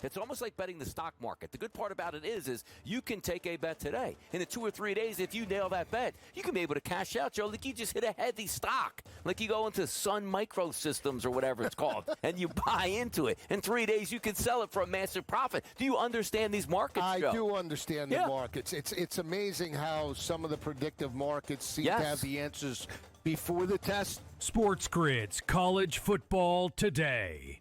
It's almost like betting the stock market. The good part about it is you can take a bet today. In 2 or 3 days, if you nail that bet, you can be able to cash out, Joe. Like you just hit a heavy stock. Like you go into Sun Microsystems or whatever it's called, and you buy into it. In 3 days, you can sell it for a massive profit. Do you understand these markets, Joe? I do understand the markets. It's amazing how some of the predictive markets seem to have the answers before the test. SportsGrid's College Football Today.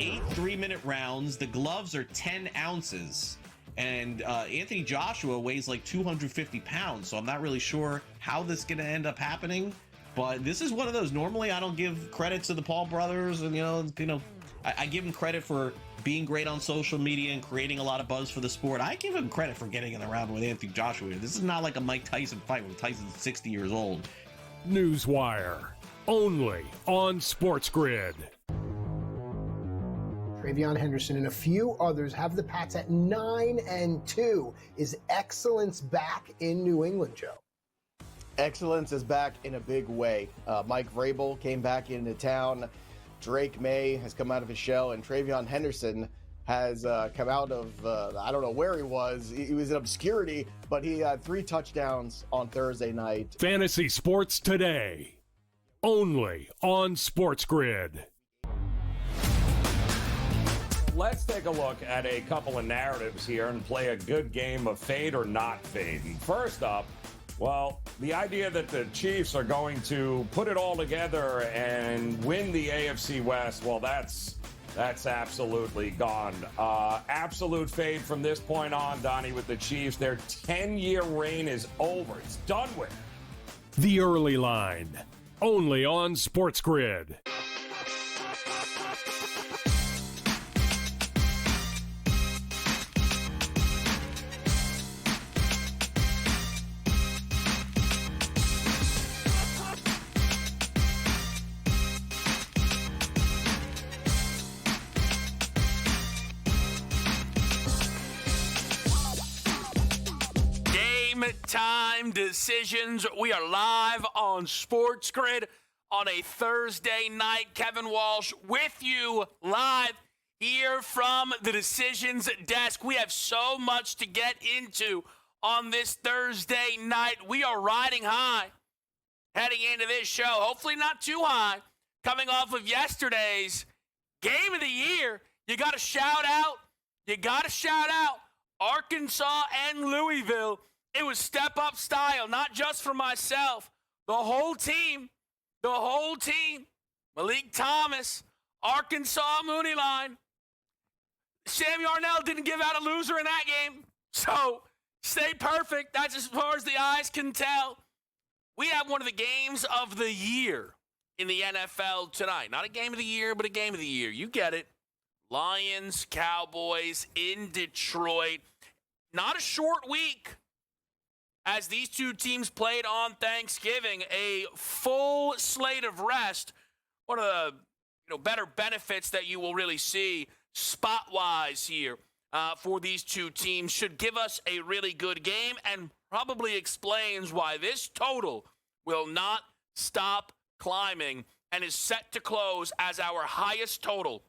8 3-minute rounds. The gloves are 10 ounces. And Anthony Joshua weighs like 250 pounds. So I'm not really sure how this is going to end up happening. But this is one of those. Normally, I don't give credit to the Paul brothers. And, I give them credit for being great on social media and creating a lot of buzz for the sport. I give him credit for getting in the round with Anthony Joshua. This is not like a Mike Tyson fight when Tyson's 60 years old. Newswire, only on SportsGrid. Travion Henderson and a few others have the Pats at 9-2. Is excellence back in New England, Joe? Excellence is back in a big way. Mike Vrabel came back into town. Drake May has come out of his shell, and Travion Henderson has come out of, I don't know where he was. He was in obscurity, but he had 3 touchdowns on Thursday night. Fantasy Sports Today, only on SportsGrid. Let's take a look at a couple of narratives here and play a good game of fade or not fade. And first up, well, the idea that the Chiefs are going to put it all together and win the AFC West, well, that's absolutely gone. Absolute fade from this point on, Donnie, with the Chiefs. Their 10-year reign is over. It's done with. The Early Line, only on SportsGrid. Time decisions. We are live on SportsGrid on a Thursday night. Kevin Walsh with you live here from the decisions desk. We have so much to get into on this Thursday night. We are riding high heading into this show. Hopefully not too high. Coming off of yesterday's game of the year. You got to shout out. Arkansas and Louisville. It was step-up style, not just for myself. The whole team. Malik Thomas, Arkansas Mooney line. Sam Yarnell didn't give out a loser in that game. So, stay perfect. That's as far as the eyes can tell. We have one of the games of the year in the NFL tonight. Not a game of the year, but a game of the year. You get it. Lions, Cowboys in Detroit. Not a short week. As these two teams played on Thanksgiving, a full slate of rest. One of the better benefits that you will really see spot-wise here for these two teams should give us a really good game and probably explains why this total will not stop climbing and is set to close as our highest total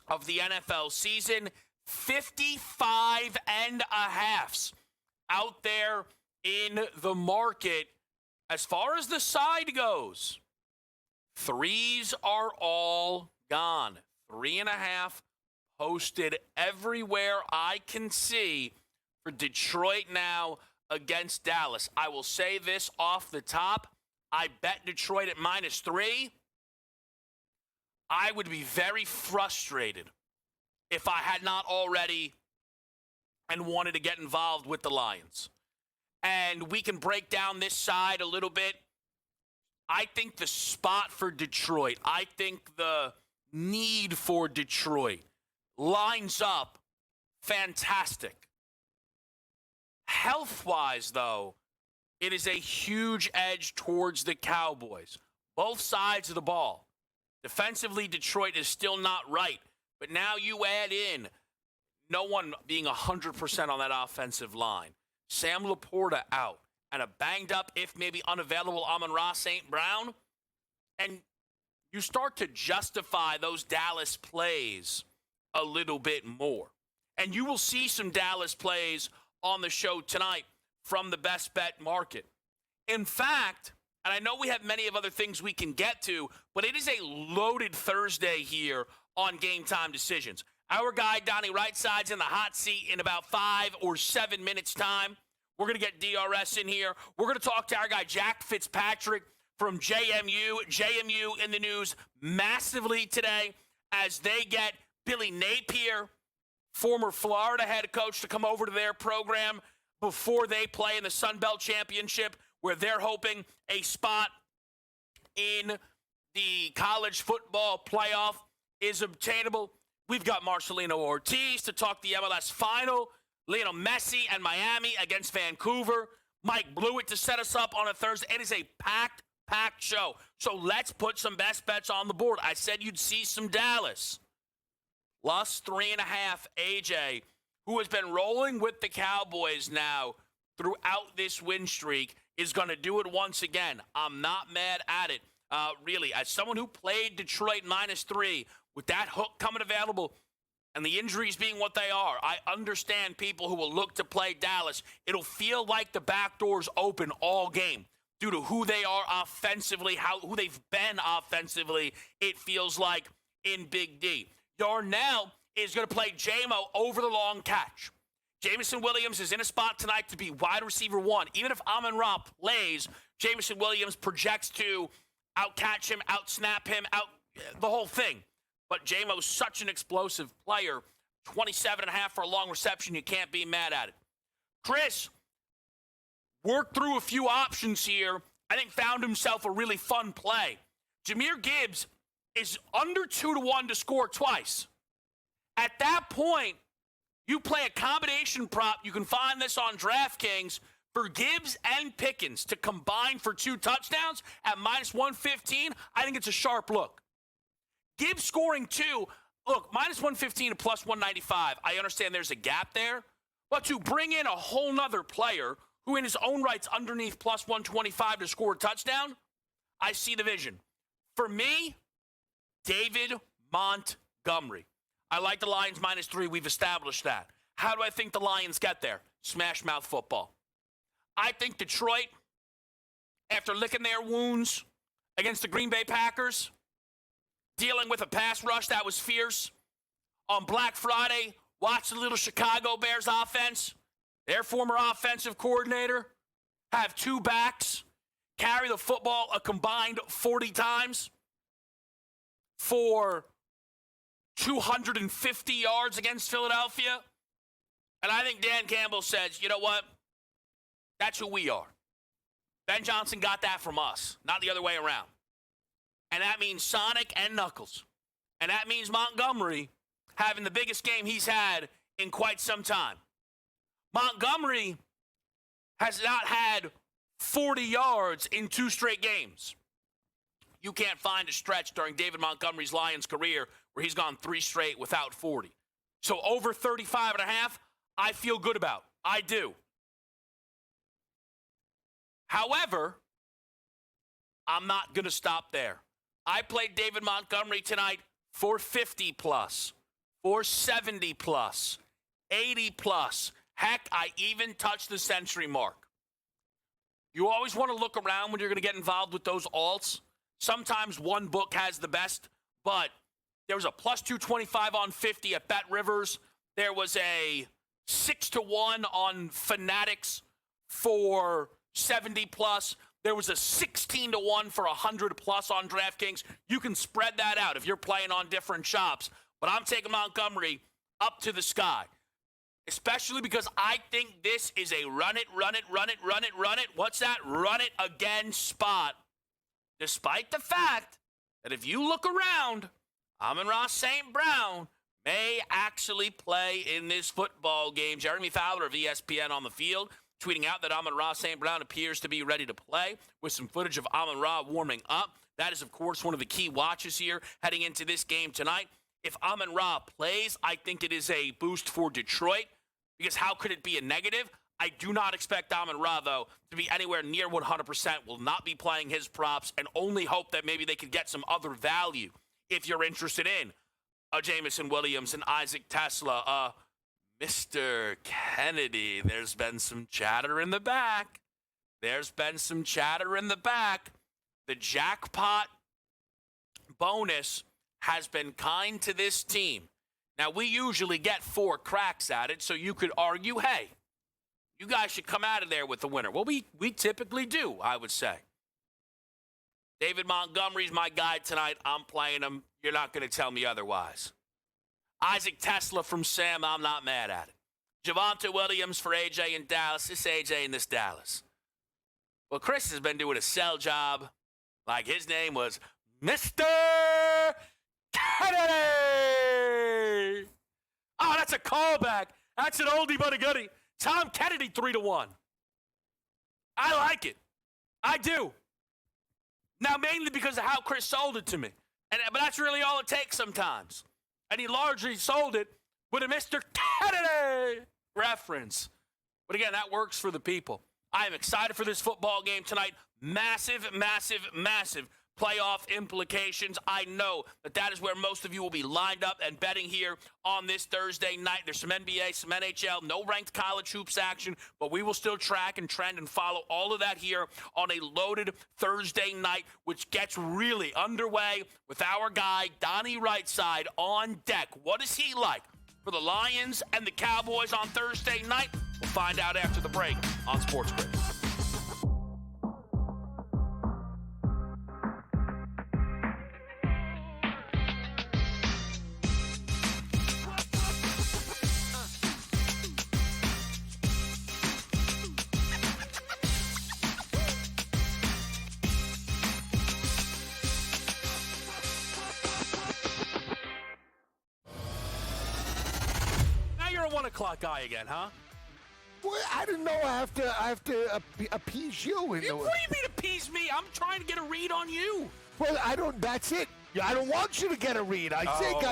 of the NFL season. 55 and a halves out there in the market. As far as the side goes, threes are all gone. 3.5 posted everywhere I can see for Detroit now against Dallas. I will say this off the top. I bet Detroit at -3. I would be very frustrated if I had not already and wanted to get involved with the Lions. And we can break down this side a little bit. I think the spot for Detroit, I think the need for Detroit lines up fantastic. Health-wise, though, it is a huge edge towards the Cowboys. Both sides of the ball. Defensively, Detroit is still not right. But now you add in no one being 100% on that offensive line. Sam Laporta out. And a banged-up, if maybe unavailable, Amon-Ra St. Brown. And you start to justify those Dallas plays a little bit more. And you will see some Dallas plays on the show tonight from the best bet market. In fact, and I know we have many of other things we can get to, but it is a loaded Thursday here on Game Time Decisions. Our guy, Donnie Rightside, in the hot seat in about 5 or 7 minutes' time. We're going to get DRS in here. We're going to talk to our guy, Jack Fitzpatrick from JMU. JMU in the news massively today as they get Billy Napier, former Florida head coach, to come over to their program before they play in the Sun Belt Championship, where they're hoping a spot in the college football playoff is obtainable. We've got Marcelino Ortiz to talk the MLS final, Lionel Messi and Miami against Vancouver, Mike Blewett to set us up on a Thursday. It is a packed show. So let's put some best bets on the board. I said you'd see some Dallas. Plus 3.5, AJ, who has been rolling with the Cowboys now throughout this win streak, is going to do it once again. I'm not mad at it, really. As someone who played Detroit -3, with that hook coming available and the injuries being what they are, I understand people who will look to play Dallas. It'll feel like the back door's open all game due to who they are offensively, who they've been offensively, it feels like, in Big D. Darnell is going to play J-Mo over the long catch. Jameson Williams is in a spot tonight to be wide receiver 1. Even if Amon-Ra plays, Jameson Williams projects to out-catch him, out-snap him, the whole thing. But J-Mo's such an explosive player. 27.5 for a long reception. You can't be mad at it. Chris worked through a few options here. I think found himself a really fun play. Jahmyr Gibbs is under 2-1 to score twice. At that point, you play a combination prop. You can find this on DraftKings for Gibbs and Pickens to combine for 2 touchdowns at -115. I think it's a sharp look. Gibbs scoring 2, look, -115 to +195. I understand there's a gap there, but to bring in a whole nother player who in his own right's underneath +125 to score a touchdown, I see the vision. For me, David Montgomery. I like the Lions -3. We've established that. How do I think the Lions get there? Smash mouth football. I think Detroit, after licking their wounds against the Green Bay Packers, dealing with a pass rush that was fierce on Black Friday, watch the little Chicago Bears offense, their former offensive coordinator, have 2 backs, carry the football a combined 40 times for 250 yards against Philadelphia. And I think Dan Campbell says, you know what? That's who we are. Ben Johnson got that from us, not the other way around. And that means Sonic and Knuckles. And that means Montgomery having the biggest game he's had in quite some time. Montgomery has not had 40 yards in 2 straight games. You can't find a stretch during David Montgomery's Lions career where he's gone 3 straight without 40. So over 35.5, I feel good about. I do. However, I'm not going to stop there. I played David Montgomery tonight for 50+, for 70+, 80+. Heck, I even touched the century mark. You always want to look around when you're going to get involved with those alts. Sometimes one book has the best, but there was a +225 on 50 at Bet Rivers. There was a 6-1 on Fanatics for 70+. There was a 16-1 for 100+ on DraftKings. You can spread that out if you're playing on different shops. But I'm taking Montgomery up to the sky, especially because I think this is a run it. What's that? Run it again spot. Despite the fact that if you look around, Amon-Ra St. Brown may actually play in this football game. Jeremy Fowler of ESPN on the field, tweeting out that Amon-Ra St. Brown appears to be ready to play with some footage of Amon-Ra warming up. That is, of course, one of the key watches here heading into this game tonight. If Amon-Ra plays, I think it is a boost for Detroit because how could it be a negative? I do not expect Amon-Ra, though, to be anywhere near 100%. Will not be playing his props and only hope that maybe they could get some other value if you're interested in Jamison Williams and Isaac Tesla. Mr. Kennedy, there's been some chatter in the back. The jackpot bonus has been kind to this team. Now, we usually get 4 cracks at it, so you could argue, hey, you guys should come out of there with the winner. Well, we typically do, I would say. David Montgomery's my guy tonight. I'm playing him. You're not going to tell me otherwise. Isaac Tesla from Sam, I'm not mad at it. Javonte Williams for AJ in Dallas. This AJ in this Dallas. Well, Chris has been doing a sell job like his name was Mr. Kennedy. Oh, that's a callback. That's an oldie but a goodie. Tom Kennedy 3-1. I like it. I do. Now, mainly because of how Chris sold it to me. But that's really all it takes sometimes. And he largely sold it with a Mr. Kennedy reference. But again, that works for the people. I am excited for this football game tonight. Massive, massive, massive playoff implications. I know that is where most of you will be lined up and betting here on this Thursday night. There's some NBA, some NHL, no ranked college hoops action, but we will still track and trend and follow all of that here on a loaded Thursday night, which gets really underway with our guy, Donnie Rightside, on deck. What is he like for the Lions and the Cowboys on Thursday night? We'll find out after the break on SportsGrid. You're a 1 o'clock guy again, huh? Well, I didn't know I have to appease you. What do you mean appease me? I'm trying to get a read on you. Well, I don't. That's it. I don't want you to get a read. I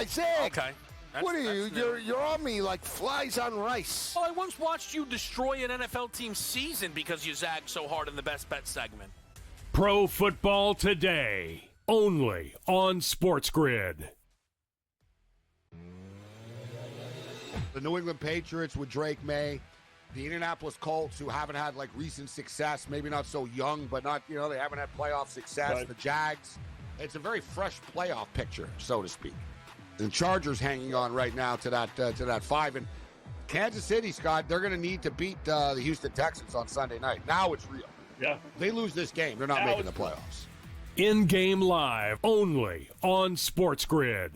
said. Okay. What are you? You're on me like flies on rice. Well, I once watched you destroy an NFL team's season because you zagged so hard in the best bet segment. Pro Football Today, only on SportsGrid. The New England Patriots with Drake May, the Indianapolis Colts, who haven't had like recent success, maybe not so young, but not, they haven't had playoff success. Right. The Jags, it's a very fresh playoff picture, so to speak. The Chargers hanging on right now to that 5. And Kansas City, Scott, they're going to need to beat the Houston Texans on Sunday night. Now it's real. Yeah. They lose this game, they're not making the playoffs. In-game live, only on SportsGrid.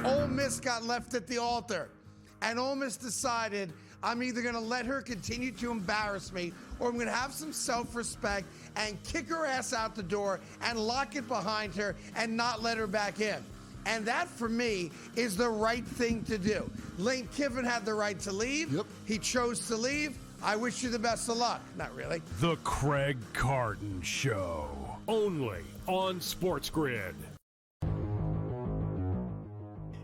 Ole Miss got left at the altar, and Ole Miss decided, I'm either going to let her continue to embarrass me, or I'm going to have some self-respect and kick her ass out the door and lock it behind her and not let her back in. And that, for me, is the right thing to do. Lane Kiffin had the right to leave. Yep. He chose to leave. I wish you the best of luck. Not really. The Craig Carton Show, only on SportsGrid.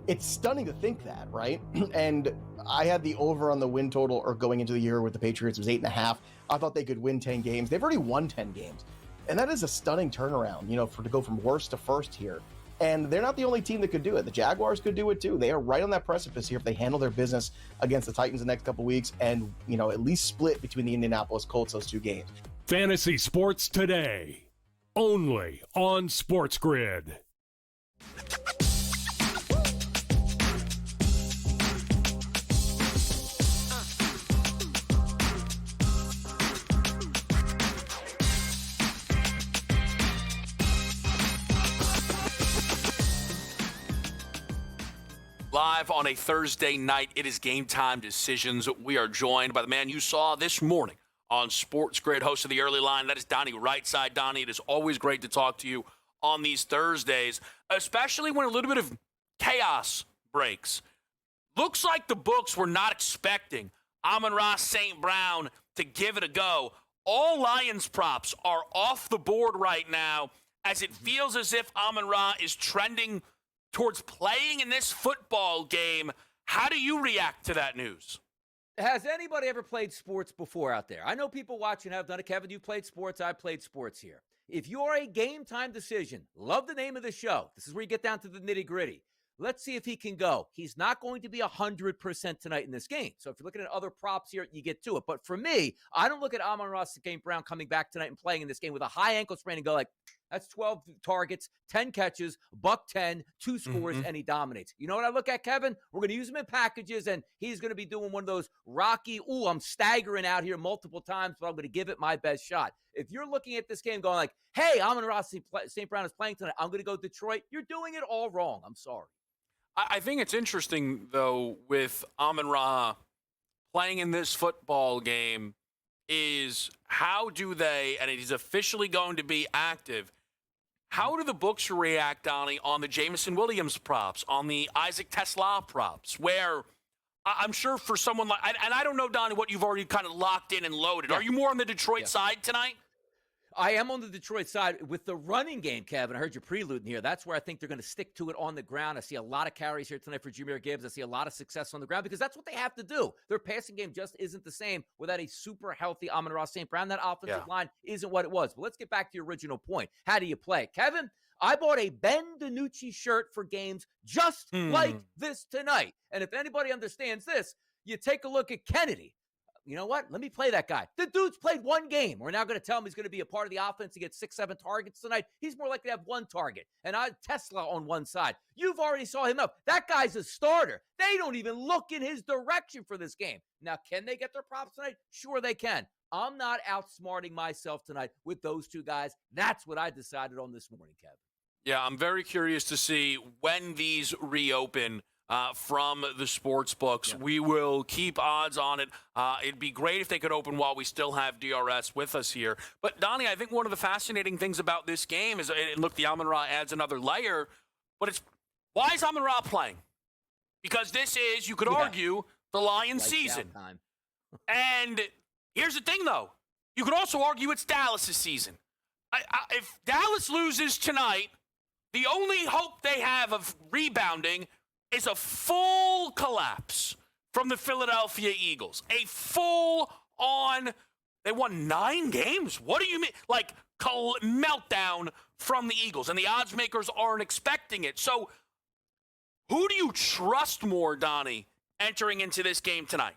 It's stunning to think that, right? And I had the over on the win total, or going into the year with the Patriots, was 8.5. I thought they could win 10 games. They've already won 10 games. And that is a stunning turnaround, to go from worst to first here. And they're not the only team that could do it. The Jaguars could do it too. They are right on that precipice here if they handle their business against the Titans the next couple weeks and, at least split between the Indianapolis Colts those 2 games. Fantasy Sports Today, only on SportsGrid. Live on a Thursday night, it is Game Time Decisions. We are joined by the man you saw this morning on SportsGrid, host of the Early Line. That is Donnie Rightside. Donnie, it is always great to talk to you on these Thursdays, especially when a little bit of chaos breaks. Looks like the books were not expecting Amon-Ra St. Brown to give it a go. All Lions props are off the board right now, as it feels as if Amon-Ra is trending towards playing in this football game. How do you react to that news? Has anybody ever played sports before out there? I know people watching have done it. Kevin, you played sports. I played sports here. if you're a game time decision, love the name of the show. This is where you get down to the nitty gritty. Let's see if he can go. He's not going to be 100% tonight in this game. So if you're looking at other props here, you get to it. But for me, I don't look at Amon-Ra St. Brown coming back tonight and playing in this game with a high ankle sprain and go like, that's 12 targets, 10 catches, $110, 2 scores, and he dominates. You know what I look at, Kevin? We're going to use him in packages, and he's going to be doing one of those rocky, I'm staggering out here multiple times, but I'm going to give it my best shot. If you're looking at this game going like, hey, Amon-Ra St. Brown is playing tonight, I'm going to go Detroit, you're doing it all wrong. I'm sorry. I think it's interesting, though, with Amon-Ra playing in this football game is how do they, and he's officially going to be active, how do the books react, Donnie, on the Jameson Williams props, on the Isaac Tesla props, where I'm sure for someone like, and I don't know, Donnie, what you've already kind of locked in and loaded. Yeah. Are you more on the Detroit side tonight? I am on the Detroit side with the running game, Kevin. I heard you preluding here. That's where I think they're going to stick to it on the ground. I see a lot of carries here tonight for Jahmyr Gibbs. I see a lot of success on the ground because that's what they have to do. Their passing game just isn't the same without a super healthy Amon-Ra St. Brown. That offensive line isn't what it was. But let's get back to your original point. How do you play? Kevin, I bought a Ben DiNucci shirt for games just like this tonight. And if anybody understands this, you take a look at Kennedy. You know what? Let me play that guy. The dude's played one game. We're now going to tell him he's going to be a part of the offense to get 6-7 targets tonight. He's more likely to have one target. And Tesla on one side. You've already saw him up. That guy's a starter. They don't even look in his direction for this game. Now, can they get their props tonight? Sure they can. I'm not outsmarting myself tonight with those two guys. That's what I decided on this morning, Kevin. Yeah, I'm very curious to see when these reopen from the sports books. Yeah. We will keep odds on it. It'd be great if they could open while we still have DRS with us here. But, Donnie, I think one of the fascinating things about this game is, and look, the Amon-Ra adds another layer, but it's, why is Amon-Ra playing? Because this is, you could argue, the Lions season. And here's the thing, though. You could also argue it's Dallas' season. If Dallas loses tonight, the only hope they have of rebounding is a full collapse from the Philadelphia Eagles. A full-on, they won 9 games? What do you mean? Like, meltdown from the Eagles, and the odds makers aren't expecting it. So, who do you trust more, Donnie, entering into this game tonight?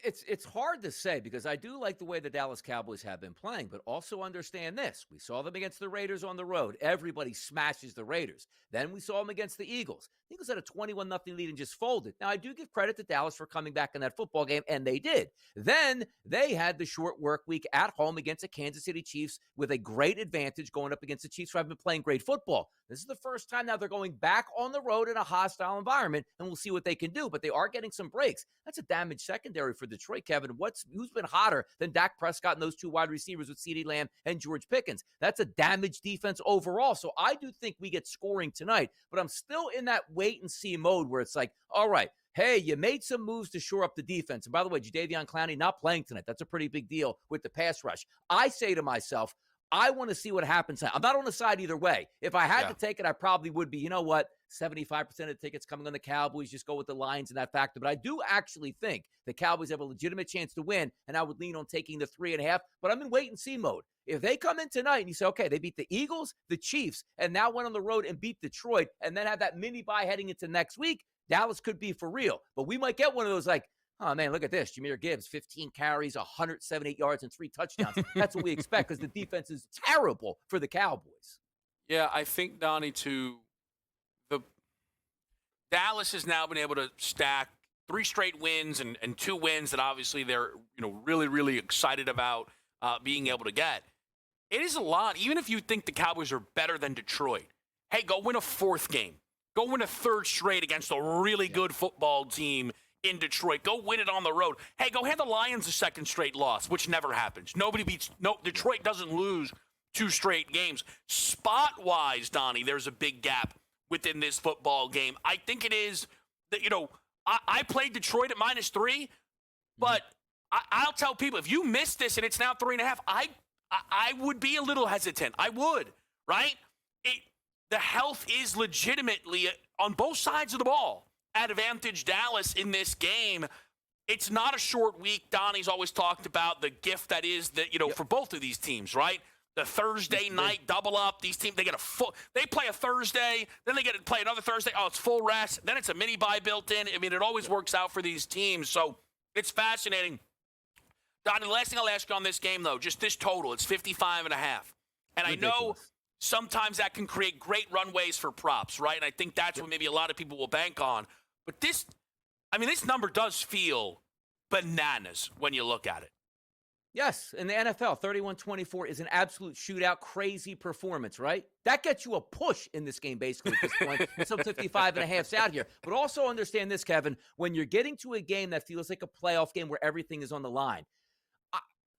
It's hard to say because I do like the way the Dallas Cowboys have been playing, but also understand this. We saw them against the Raiders on the road. Everybody smashes the Raiders. Then we saw them against the Eagles. The Eagles had a 21-0 lead and just folded. Now, I do give credit to Dallas for coming back in that football game, and they did. Then they had the short work week at home against the Kansas City Chiefs with a great advantage going up against the Chiefs who have been playing great football. This is the first time now they're going back on the road in a hostile environment, and we'll see what they can do. But they are getting some breaks. That's a damaged secondary for Detroit, Kevin. Who's been hotter than Dak Prescott and those two wide receivers with CeeDee Lamb and George Pickens? That's a damaged defense overall. So I do think we get scoring tonight, but I'm still in that wait-and-see mode where it's like, all right, hey, you made some moves to shore up the defense. And by the way, Jadeveon Clowney not playing tonight. That's a pretty big deal with the pass rush. I say to myself, I want to see what happens. I'm not on the side either way. If I had to take it, I probably would be, you know what, 75% of the tickets coming on the Cowboys, just go with the Lions in that factor. But I do actually think the Cowboys have a legitimate chance to win, and I would lean on taking the 3.5. But I'm in wait-and-see mode. If they come in tonight and you say, okay, they beat the Eagles, the Chiefs, and now went on the road and beat Detroit, and then have that mini-bye heading into next week, Dallas could be for real. But we might get one of those like, oh, man, look at this. Jahmyr Gibbs, 15 carries, 178 yards, and 3 touchdowns. That's what we expect because the defense is terrible for the Cowboys. Yeah, I think, Donnie, Dallas has now been able to stack 3 straight wins and 2 wins that obviously they're really, really excited about being able to get. It is a lot, even if you think the Cowboys are better than Detroit. Hey, go win a 4th game. Go win a 3rd straight against a really good football team in Detroit. Go win it on the road. Hey, go hand the Lions a 2nd straight loss, which never happens. Detroit doesn't lose 2 straight games. Spot-wise, Donnie, there's a big gap within this football game. I think it is that, I played Detroit at -3, but I'll tell people, if you miss this and it's now 3.5, I would be a little hesitant. I would, right? The health is legitimately on both sides of the ball at advantage Dallas in this game. It's not a short week. Donnie's always talked about the gift that is that, for both of these teams, right? the Thursday night double up. These teams, they play a Thursday, then they get to play another Thursday. Oh, it's full rest. Then it's a mini bye built in. I mean, it always works out for these teams. So it's fascinating. Donnie, the last thing I'll ask you on this game, though, just this total, it's 55.5. And I know sometimes that can create great runways for props, right? And I think that's what maybe a lot of people will bank on. But this number does feel bananas when you look at it. Yes, in the NFL, 31-24 is an absolute shootout, crazy performance, right? That gets you a push in this game, basically, at this point. And so 55.5's out here. But also understand this, Kevin, when you're getting to a game that feels like a playoff game where everything is on the line,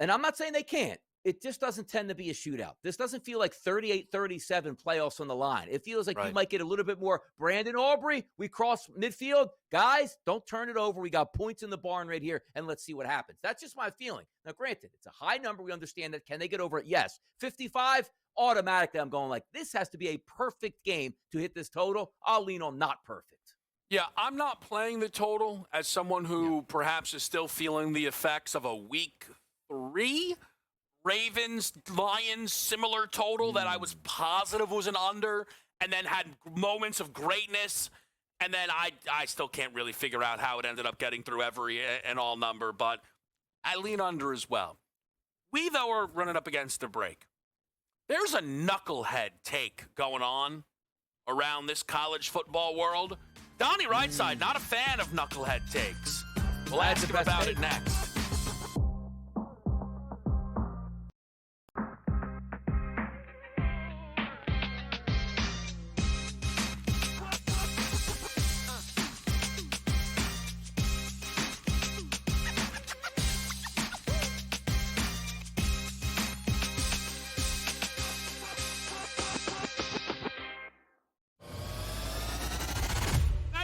and I'm not saying they can't, it just doesn't tend to be a shootout. This doesn't feel like 38-37 playoffs on the line. It feels like you might get a little bit more Brandon Aubrey. We cross midfield. Guys, don't turn it over. We got points in the barn right here, and let's see what happens. That's just my feeling. Now, granted, it's a high number. We understand that. Can they get over it? Yes. 55, automatically I'm going like, this has to be a perfect game to hit this total. I'll lean on not perfect. Yeah, I'm not playing the total as someone who perhaps is still feeling the effects of a week 3 Ravens, Lions, similar total that I was positive was an under, and then had moments of greatness, and then I still can't really figure out how it ended up getting through every and all number, but I lean under as well. We, though, are running up against the break. There's a knucklehead take going on around this college football world. Donnie Rightside, not a fan of knucklehead takes. We'll ask him about it next.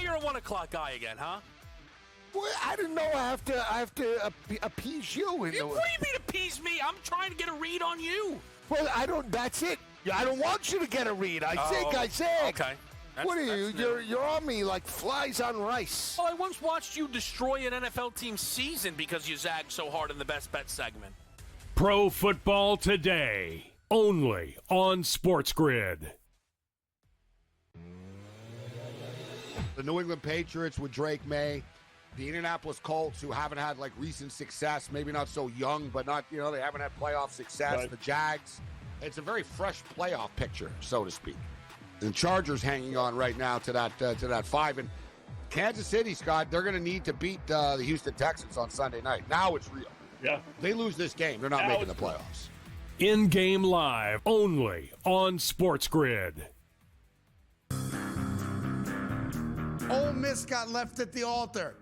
You're a 1 o'clock guy again, huh? Well, I didn't know I have to appease you. What do you mean appease me? I'm trying to get a read on you. Well, that's it. I don't want you to get a read. I zig. Okay. What are you? You're on me like flies on rice. Well, I once watched you destroy an NFL team's season because you zagged so hard in the best bet segment. Pro Football Today, only on SportsGrid. The New England Patriots with Drake May, the Indianapolis Colts, who haven't had like recent success, maybe not so young, but not, they haven't had playoff success. Right. The Jags, it's a very fresh playoff picture, so to speak. And Chargers hanging on right now to that 5. And Kansas City, Scott, they're going to need to beat the Houston Texans on Sunday night. Now it's real. Yeah. They lose this game, they're not making the playoffs. In-game live, only on SportsGrid. Ole Miss got left at the altar,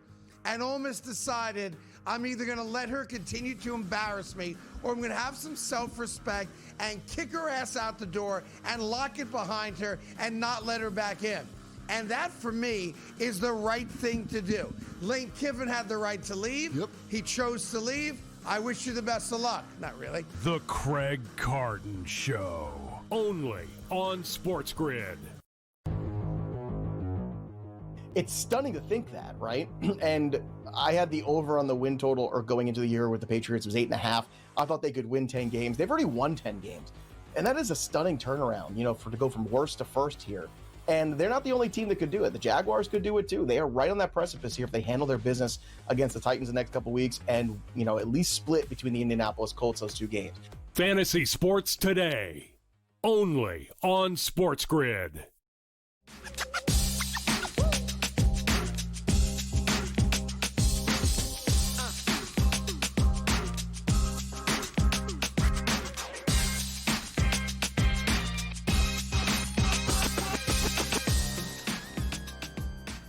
and Ole Miss decided, I'm either going to let her continue to embarrass me, or I'm going to have some self-respect and kick her ass out the door and lock it behind her and not let her back in. And that, for me, is the right thing to do. Lane Kiffin had the right to leave. Yep. He chose to leave. I wish you the best of luck. Not really. The Craig Carton Show, only on SportsGrid. It's stunning to think that, right? And I had the over on the win total, or going into the year with the Patriots, was 8.5. I thought they could win 10 games. They've already won 10 games. And that is a stunning turnaround, to go from worst to first here. And they're not the only team that could do it. The Jaguars could do it too. They are right on that precipice here if they handle their business against the Titans the next couple weeks and, at least split between the Indianapolis Colts those 2 games. Fantasy Sports Today, only on SportsGrid.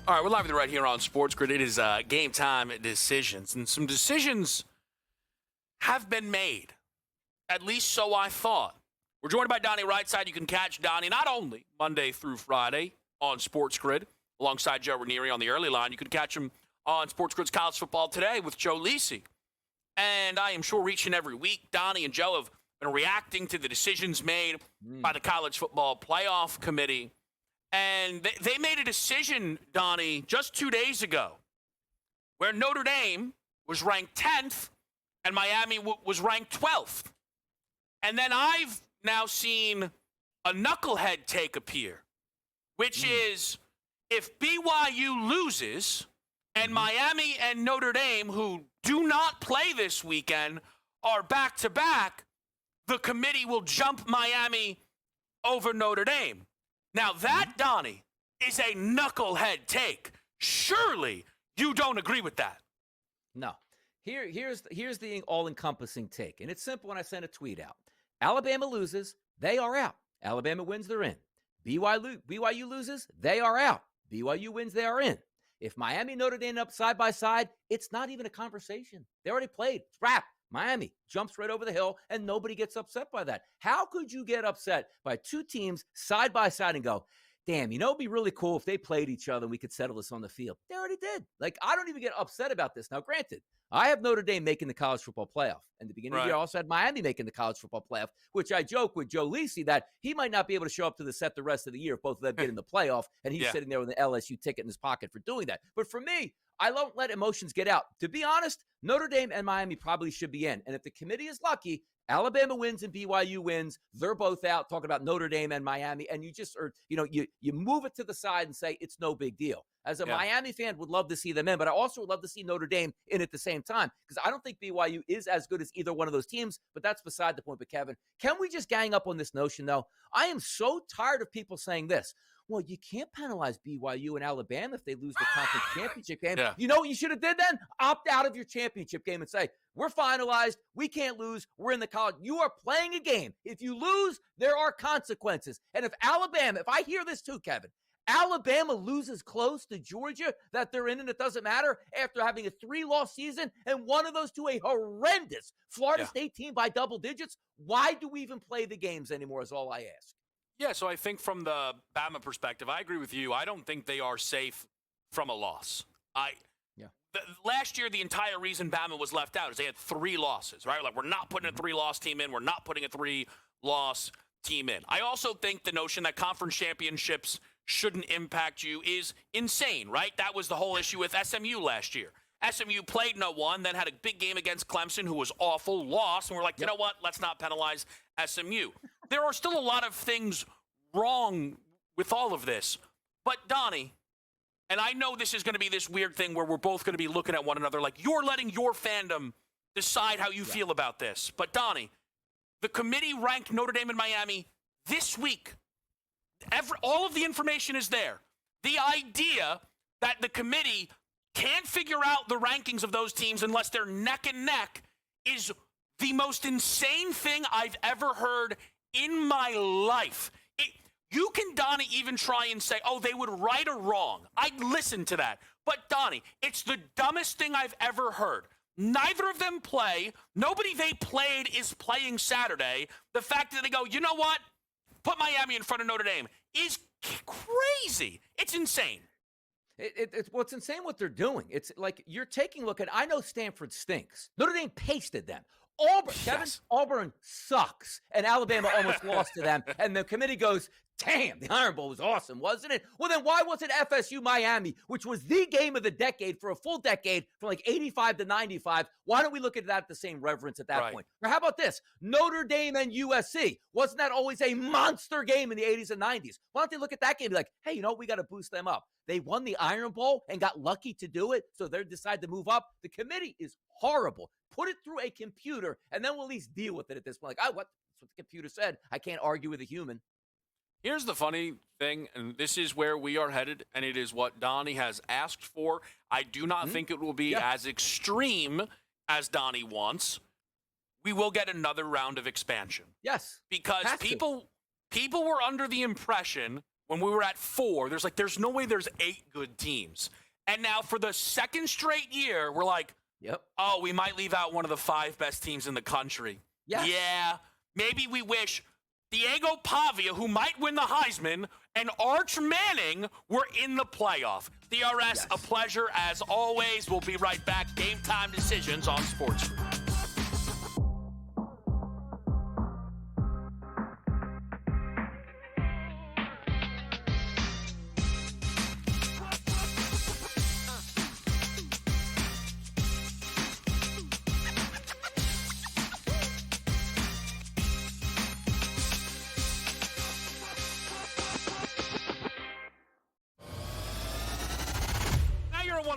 All right, we're live right here on SportsGrid. It is game time decisions, and some decisions have been made. At least so I thought. We're joined by Donnie Rightside. You can catch Donnie not only Monday through Friday on SportsGrid alongside Joe Ranieri on the early line. You can catch him on SportsGrid's College Football Today with Joe Lisi. And I am sure each and every week, Donnie and Joe have been reacting to the decisions made by the College Football Playoff Committee. And they made a decision, Donnie, just 2 days ago, where Notre Dame was ranked 10th and Miami was ranked 12th. And then I've now seen a knucklehead take appear, which is if BYU loses and Miami and Notre Dame, who do not play this weekend, are back-to-back, the committee will jump Miami over Notre Dame. Now that, Donnie, is a knucklehead take. Surely you don't agree with that. No. Here's the all-encompassing take, and it's simple when I send a tweet out. Alabama loses, they are out. Alabama wins, they're in. BYU loses, they are out. BYU wins, they are in. If Miami and Notre Dame end up side by side, it's not even a conversation. They already played. It's wrap. Miami jumps right over the hill, and nobody gets upset by that. How could you get upset by two teams side by side and go, damn, it'd be really cool if they played each other and we could settle this on the field? They already did. Like, I don't even get upset about this. Now, granted, I have Notre Dame making the college football playoff. And the beginning of the year, I also had Miami making the college football playoff, which I joke with Joe Lisi that he might not be able to show up to the set the rest of the year if both of them get in the playoff, and he's sitting there with an LSU ticket in his pocket for doing that. But for me, I don't let emotions get out. To be honest, Notre Dame and Miami probably should be in. And if the committee is lucky, Alabama wins and BYU wins. They're both out, talking about Notre Dame and Miami. And you just, you move it to the side and say it's no big deal. As a Miami fan, would love to see them in, but I also would love to see Notre Dame in at the same time, because I don't think BYU is as good as either one of those teams, but that's beside the point. But Kevin, can we just gang up on this notion, though? I am so tired of people saying this. Well, you can't penalize BYU and Alabama if they lose the conference championship game. Yeah. You know what you should have did then? Opt out of your championship game and say, we're finalized. We can't lose. We're in the college. You are playing a game. If you lose, there are consequences. And if I hear this too, Kevin, Alabama loses close to Georgia that they're in and it doesn't matter after having a 3-loss season and one of those to a horrendous Florida State team by double digits. Why do we even play the games anymore is all I ask. Yeah, so I think from the Bama perspective, I agree with you. I don't think they are safe from a loss. Last year, the entire reason Bama was left out is they had 3 losses, right? Like, we're not putting a 3-loss team in. We're not putting a 3-loss team in. I also think the notion that conference championships shouldn't impact you is insane, right? That was the whole issue with SMU last year. SMU played no one, then had a big game against Clemson, who was awful, lost, and we're like, you know what? Let's not penalize SMU. There are still a lot of things wrong with all of this. But, Donnie, and I know this is going to be this weird thing where we're both going to be looking at one another like you're letting your fandom decide how you feel about this. But, Donnie, the committee ranked Notre Dame and Miami this week. All of the information is there. The idea that the committee can't figure out the rankings of those teams unless they're neck and neck is the most insane thing I've ever heard in my life. You can, Donnie, even try and say, oh, they would right or wrong. I'd listen to that. But, Donnie, it's the dumbest thing I've ever heard. Neither of them play. Nobody they played is playing Saturday. The fact that they go, you know what? Put Miami in front of Notre Dame is crazy. It's insane. It's insane what they're doing. It's like you're taking a look at, I know Stanford stinks. Notre Dame pasted them. Auburn, Kevin, Auburn sucks. And Alabama almost lost to them. And the committee goes, damn, the Iron Bowl was awesome, wasn't it? Well, then why wasn't FSU Miami, which was the game of the decade for a full decade from like 85 to 95? Why don't we look at that at the same reverence at that point? Or how about this? Notre Dame and USC. Wasn't that always a monster game in the 80s and 90s? Why don't they look at that game and be like, hey, you know what? We got to boost them up. They won the Iron Bowl and got lucky to do it, so they decided to move up. The committee is horrible. Put it through a computer, and then we'll at least deal with it at this point. Like, what? That's what the computer said. I can't argue with a human. Here's the funny thing, and this is where we are headed, and it is what Donnie has asked for. I do not think it will be as extreme as Donnie wants. We will get another round of expansion. Yes. Because people were under the impression when we were at 4, there's no way there's 8 good teams. And now for the second straight year, we're like, oh, we might leave out one of the 5 best teams in the country. Yes. Yeah, maybe we wish Diego Pavia, who might win the Heisman, and Arch Manning were in the playoff. DRS, a pleasure as always. We'll be right back. Game Time Decisions on SportsGrid.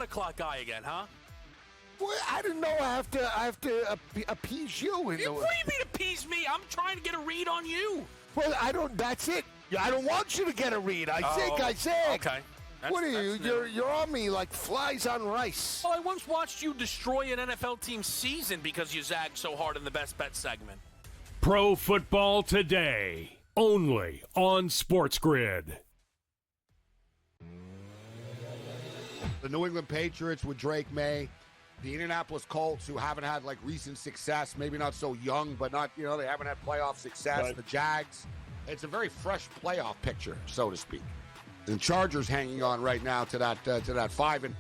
o'clock guy again, huh? Well, I don't know. I have to appease you. What do you mean appease me? I'm trying to get a read on you. Well, I don't. That's it. I don't want you to get a read. I zig. Okay. What are you? You're on me like flies on rice. Well, I once watched you destroy an NFL team's season because you zagged so hard in the best bet segment. Pro Football Today, only on SportsGrid. The New England Patriots with Drake May, the Indianapolis Colts, who haven't had like recent success, maybe not so young, but not, they haven't had playoff success. Right. The Jags, it's a very fresh playoff picture, so to speak. The Chargers hanging on right now to that 5. And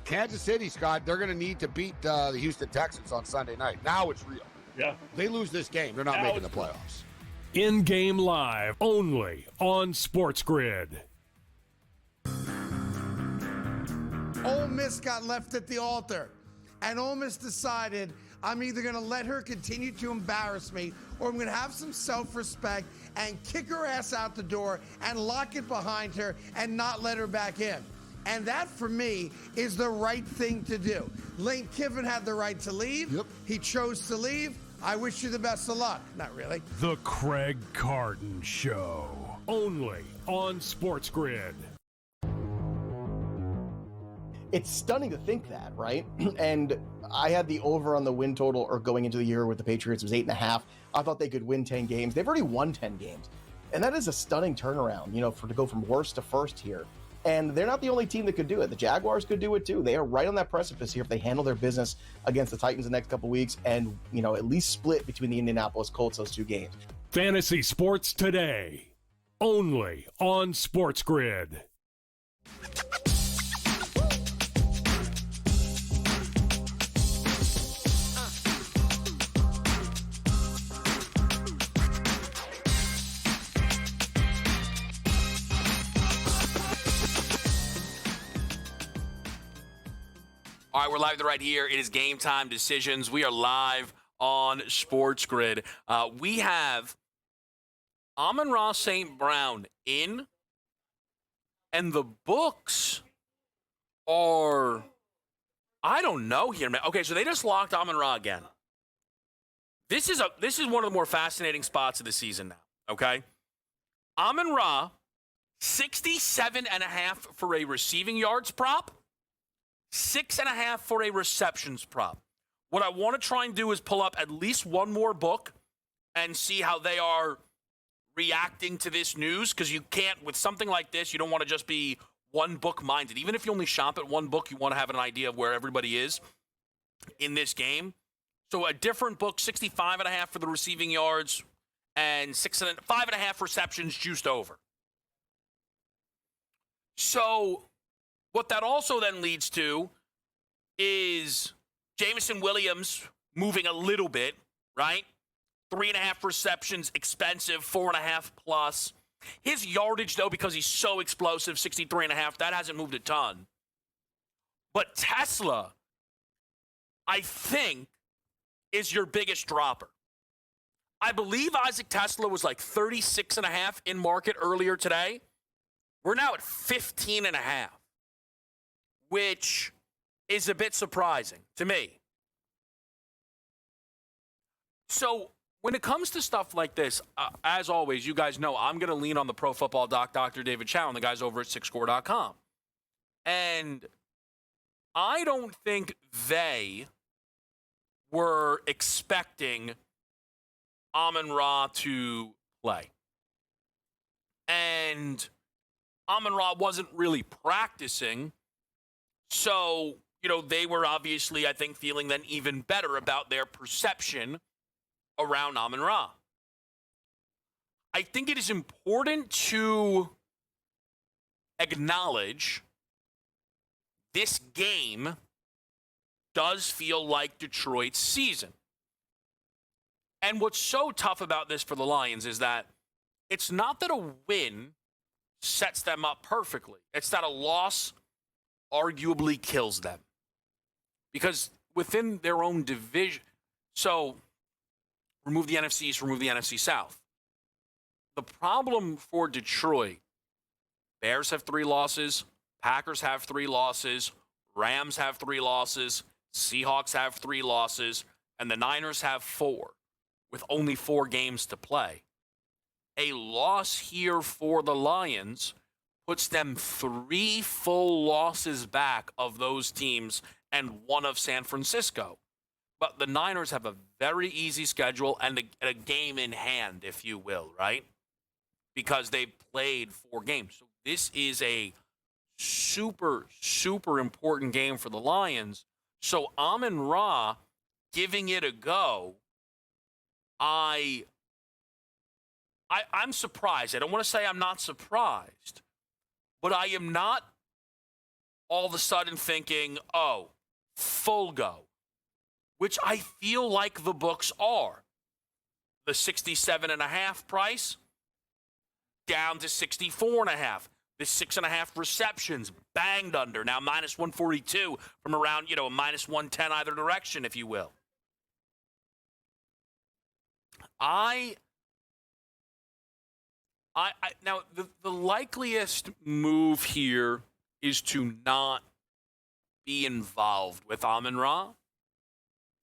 Kansas City, Scott, they're going to need to beat the Houston Texans on Sunday night. Now it's real. Yeah. They lose this game, they're not making the playoffs. In-game live, only on SportsGrid. Ole Miss got left at the altar, and Ole Miss decided, I'm either going to let her continue to embarrass me, or I'm going to have some self-respect and kick her ass out the door and lock it behind her and not let her back in. And that, for me, is the right thing to do. Lane Kiffin had the right to leave. Yep. He chose to leave. I wish you the best of luck. Not really. The Craig Carton Show, only on SportsGrid. It's stunning to think that, right? And I had the over on the win total, or going into the year with the Patriots, it was 8.5. I thought they could win 10 games. They've already won 10 games. And that is a stunning turnaround, to go from worst to first here. And they're not the only team that could do it. The Jaguars could do it too. They are right on that precipice here if they handle their business against the Titans the next couple weeks and, at least split between the Indianapolis Colts, those two games. Fantasy Sports Today, only on SportsGrid. All right, we're live right here. It is Game Time Decisions. We are live on SportsGrid. We have Amon-Ra St. Brown in, and the books are, I don't know here, man. Okay, so they just locked Amon-Ra again. This is one of the more fascinating spots of the season now, okay? Amon-Ra, 67.5 for a receiving yards prop. 6.5 for a receptions prop. What I want to try and do is pull up at least one more book and see how they are reacting to this news, because you can't, with something like this, you don't want to just be one book minded. Even if you only shop at one book, you want to have an idea of where everybody is in this game. So a different book, 65.5 for the receiving yards and 5.5 receptions juiced over. So what that also then leads to is Jameson Williams moving a little bit, right? 3.5 receptions, expensive, 4.5 plus. His yardage, though, because he's so explosive, 63.5, that hasn't moved a ton. But Tesla, I think, is your biggest dropper. I believe Isaac Tesla was like 36.5 in market earlier today. We're now at 15.5. Which is a bit surprising to me. So when it comes to stuff like this, as always, you guys know I'm going to lean on the Pro Football Doc, Dr. David Chow, and the guys over at SixScore.com. And I don't think they were expecting Amon-Ra to play. And Amon-Ra wasn't really practicing. So, they were obviously, I think, feeling then even better about their perception around Amon-Ra. I think it is important to acknowledge this game does feel like Detroit's season. And what's so tough about this for the Lions is that it's not that a win sets them up perfectly. It's that a loss arguably kills them. Because within their own division, so remove the NFC East, remove the NFC South. The problem for Detroit, Bears have 3 losses, Packers have 3 losses, Rams have 3 losses, Seahawks have 3 losses, and the Niners have 4, with only 4 games to play. A loss here for the Lions puts them 3 full losses back of those teams and 1 of San Francisco. But the Niners have a very easy schedule and a game in hand, if you will, right? Because they've played 4 games. So this is a super, super important game for the Lions. So Amon-Ra giving it a go, I'm surprised. I don't want to say I'm not surprised, but I am not all of a sudden thinking, oh, full go, which I feel like the books are. The 67.5 price down to 64.5. The 6.5 receptions banged under, now minus 142 from around, minus 110 either direction, if you will. Now, the likeliest move here is to not be involved with Amon-Ra.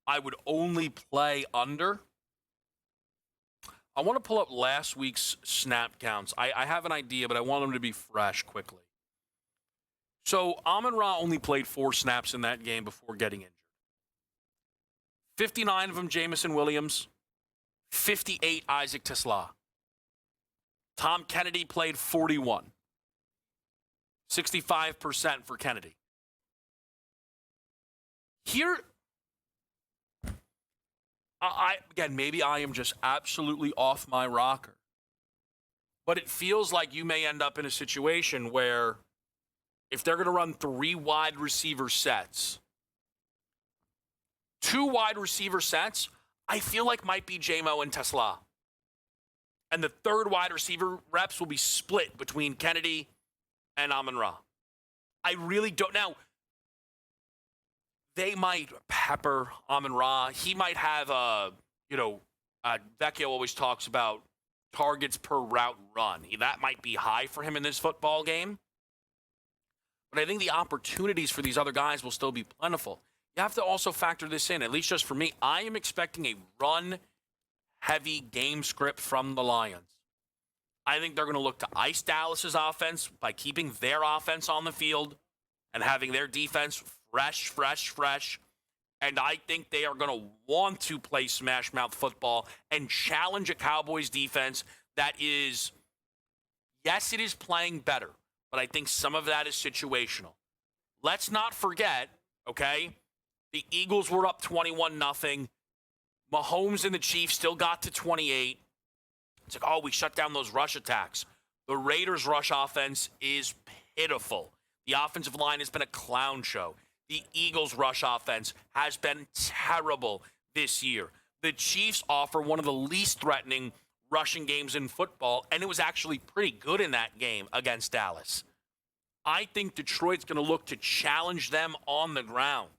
I would only play under. I want to pull up last week's snap counts. I have an idea, but I want them to be fresh quickly. So Amon-Ra only played 4 snaps in that game before getting injured. 59 of them, Jamison Williams. 58, Isaac Tesla. Tom Kennedy played 41. 65% for Kennedy. Here, again, maybe I am just absolutely off my rocker. But it feels like you may end up in a situation where if they're going to run 3 wide receiver sets, 2 wide receiver sets, I feel like might be J-Mo and Tesla. And the 3rd wide receiver reps will be split between Kennedy and Amon-Ra. I really don't. Now, they might pepper Amon-Ra. He might have Vecchio always talks about targets per route run. That might be high for him in this football game. But I think the opportunities for these other guys will still be plentiful. You have to also factor this in, at least just for me. I am expecting a run-heavy game script from the Lions. I think they're going to look to ice Dallas's offense by keeping their offense on the field and having their defense fresh. And I think they are going to want to play smash mouth football and challenge a Cowboys defense that is, yes, it is playing better, but I think some of that is situational. Let's not forget, okay, the Eagles were up 21-0. Mahomes and the Chiefs still got to 28. It's like, oh, we shut down those rush attacks. The Raiders' rush offense is pitiful. The offensive line has been a clown show. The Eagles' rush offense has been terrible this year. The Chiefs offer one of the least threatening rushing games in football, and it was actually pretty good in that game against Dallas. I think Detroit's going to look to challenge them on the ground.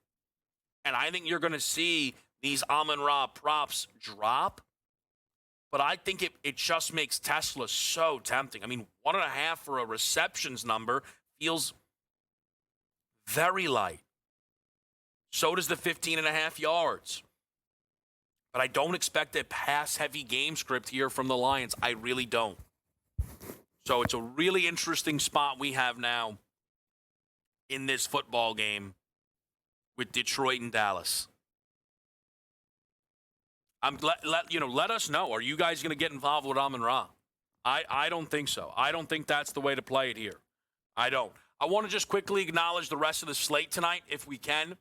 And I think you're going to see these Amon-Ra props drop. But I think it just makes Tesla so tempting. I mean, 1.5 for a receptions number feels very light. So does the 15.5 yards. But I don't expect a pass-heavy game script here from the Lions. I really don't. So it's a really interesting spot we have now in this football game with Detroit and Dallas. Let us know. Are you guys going to get involved with Amon-Ra? I don't think so. I don't think that's the way to play it here. I don't. I want to just quickly acknowledge the rest of the slate tonight, if we can.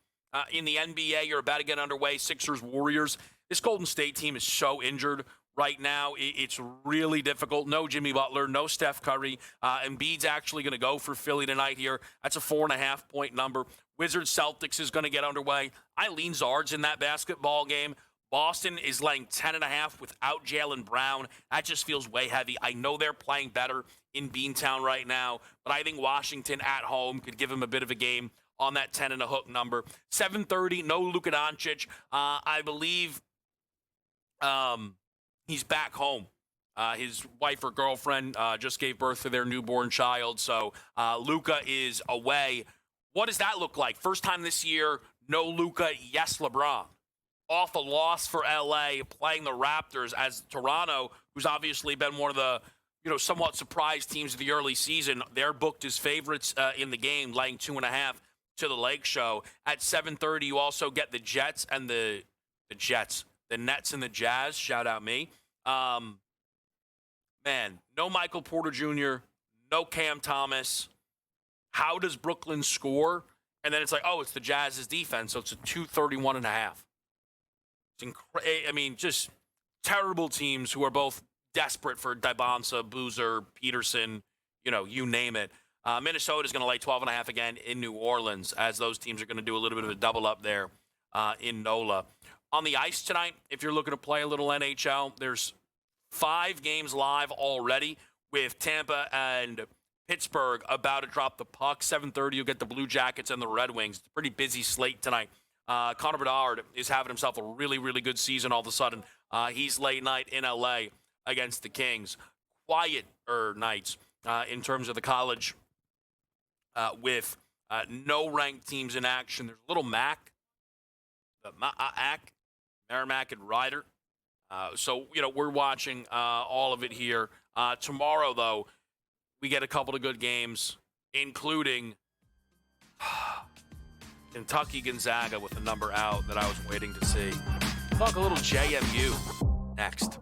In the NBA, you're about to get underway. Sixers, Warriors. This Golden State team is so injured right now. It's really difficult. No Jimmy Butler, no Steph Curry. Embiid's actually going to go for Philly tonight here. That's a 4.5-point number. Wizards Celtics is going to get underway. I lean Zards in that basketball game. Boston is laying 10.5 without Jaylen Brown. That just feels way heavy. I know they're playing better in Beantown right now, but I think Washington at home could give them a bit of a game on that 10 and a hook number. 7:30, no Luka Doncic. I believe he's back home. His wife or girlfriend just gave birth to their newborn child, so Luka is away What does that look like? First time this year, no Luka, yes LeBron. Off a loss for LA, playing the Raptors as Toronto, who's obviously been one of the somewhat surprise teams of the early season. They're booked as favorites in the game, laying 2.5 to the Lake Show. At 7:30, you also get the Jets and the Jets, the Nets and the Jazz. Shout out me. Man, no Michael Porter Jr., no Cam Thomas. How does Brooklyn score? And then it's like, oh, it's the Jazz's defense, so it's a 231.5. It's I mean, just terrible teams who are both desperate for Dybonsa, Boozer, Peterson, you name it. Minnesota's going to lay 12.5 again in New Orleans, as those teams are going to do a little bit of a double up there in NOLA. On the ice tonight, if you're looking to play a little NHL, there's 5 games live already with Tampa and Pittsburgh about to drop the puck. 7:30, you'll get the Blue Jackets and the Red Wings. It's a pretty busy slate tonight. Connor Bedard is having himself a really, really good season all of a sudden. He's late night in L.A. against the Kings. Quieter nights in terms of the college with no ranked teams in action. There's little Mac, Merrimack, and Ryder. So, we're watching all of it here. Tomorrow, though, we get a couple of good games, including Kentucky Gonzaga with a number out that I was waiting to see. Talk a little JMU next.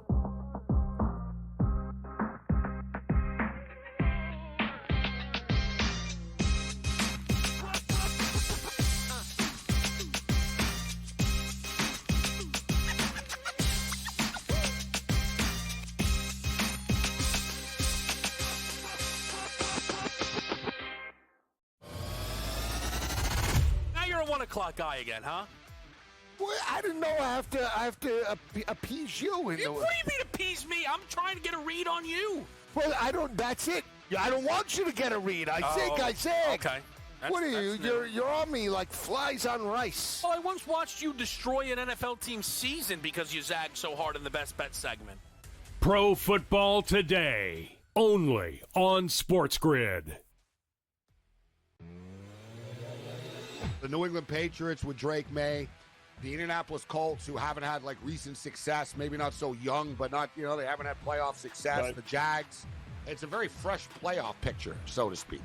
You're a 1 o'clock guy again, huh? Well, I didn't know I have to appease you. What do you mean appease me? I'm trying to get a read on you. Well, I don't. That's it. I don't want you to get a read. I zig. Okay. What are you? You're on me like flies on rice. Well, I once watched you destroy an NFL team's season because you zagged so hard in the best bet segment. Pro Football Today, only on SportsGrid. The New England Patriots with Drake May, the Indianapolis Colts, who haven't had recent success, maybe not so young, but not, they haven't had playoff success. Right. The Jags, it's a very fresh playoff picture, so to speak.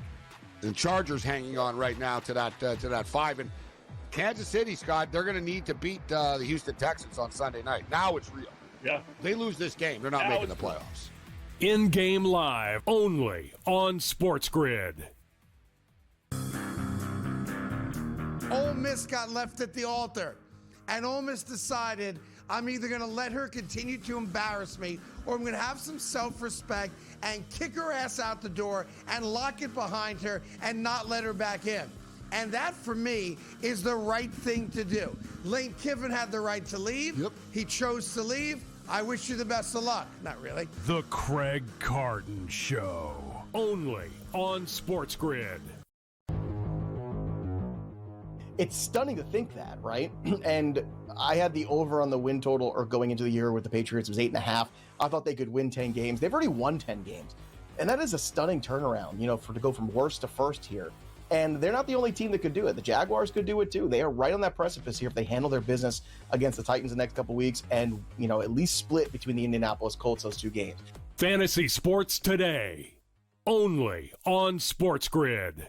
The Chargers hanging on right now to that 5. And Kansas City, Scott, they're going to need to beat the Houston Texans on Sunday night. Now it's real. Yeah. They lose this game, they're not making the playoffs. In-game live, only on SportsGrid. Ole Miss got left at the altar, and Ole Miss decided, I'm either going to let her continue to embarrass me, or I'm going to have some self-respect and kick her ass out the door and lock it behind her and not let her back in. And that, for me, is the right thing to do. Lane Kiffin had the right to leave. Yep. He chose to leave. I wish you the best of luck. Not really. The Craig Carton Show, only on SportsGrid. It's stunning to think that, right? And I had the over on the win total, or going into the year with the Patriots, was 8.5. I thought they could win 10 games. They've already won 10 games. And that is a stunning turnaround, to go from worst to first here. And they're not the only team that could do it. The Jaguars could do it too. They are right on that precipice here if they handle their business against the Titans the next couple weeks and, at least split between the Indianapolis Colts, those 2 games. Fantasy Sports Today, only on SportsGrid.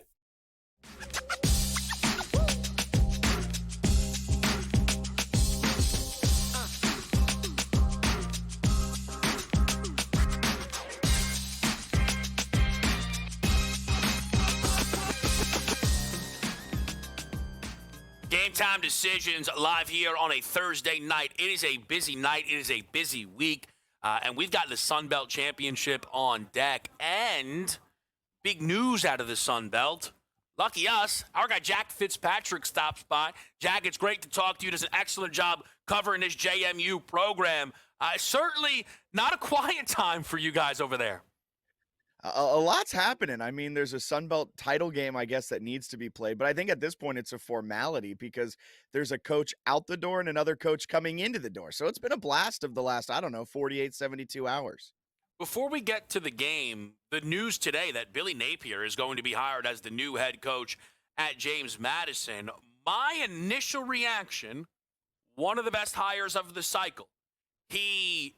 Game Time Decisions live here on a Thursday night. It is a busy night. It is a busy week. And we've got the Sun Belt Championship on deck. And big news out of the Sun Belt. Lucky us, our guy Jack Fitzpatrick stops by. Jack, it's great to talk to you. Does an excellent job covering this JMU program. Certainly not a quiet time for you guys over there. A lot's happening. I mean, there's a Sunbelt title game, I guess, that needs to be played. But I think at this point it's a formality because there's a coach out the door and another coach coming into the door. So it's been a blast of the last, 48, 72 hours. Before we get to the game, the news today that Billy Napier is going to be hired as the new head coach at James Madison, my initial reaction, one of the best hires of the cycle. He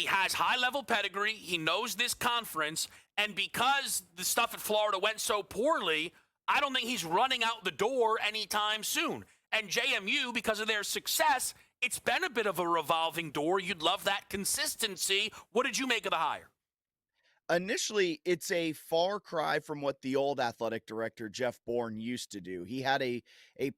has high-level pedigree. He knows this conference. And because the stuff at Florida went so poorly, I don't think he's running out the door anytime soon. And JMU, because of their success, it's been a bit of a revolving door. You'd love that consistency. What did you make of the hire? Initially, it's a far cry from what the old athletic director, Jeff Bourne, used to do. He had a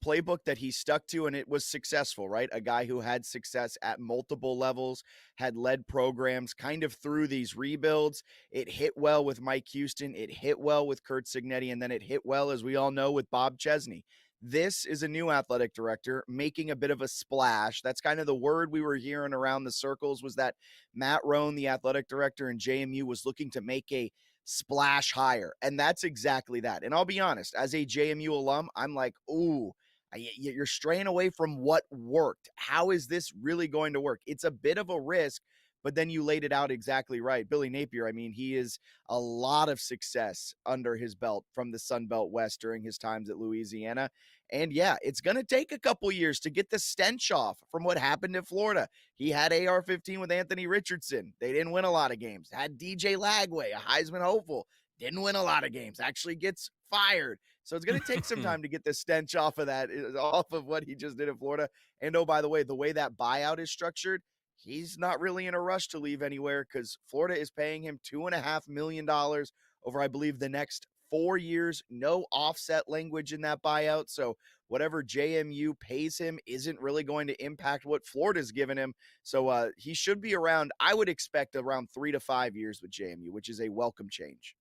playbook that he stuck to, and it was successful, right? A guy who had success at multiple levels, had led programs kind of through these rebuilds. It hit well with Mike Houston. It hit well with Kurt Signetti, and then it hit well, as we all know, with Bob Chesney. This is a new athletic director making a bit of a splash. That's kind of the word we were hearing around the circles, was that Matt Rohn, the athletic director in JMU, was looking to make a splash hire. And that's exactly that. And I'll be honest, as a JMU alum, I'm like, ooh, you're straying away from what worked. How is this really going to work? It's a bit of a risk, but then you laid it out exactly right. Billy Napier, I mean, he is a lot of success under his belt from the Sun Belt West during his times at Louisiana. And yeah, it's going to take a couple years to get the stench off from what happened in Florida. He had AR-15 with Anthony Richardson. They didn't win a lot of games. Had DJ Lagway, a Heisman hopeful. Didn't win a lot of games. Actually gets fired. So it's going to take some time to get the stench off of that, off of what he just did in Florida. And oh, by the way that buyout is structured, he's not really in a rush to leave anywhere because Florida is paying him $2.5 million over, I believe, the next 4 years. No offset language in that buyout. So whatever JMU pays him isn't really going to impact what Florida's given him. So he should be around, I would expect, around 3 to 5 years with JMU, which is a welcome change.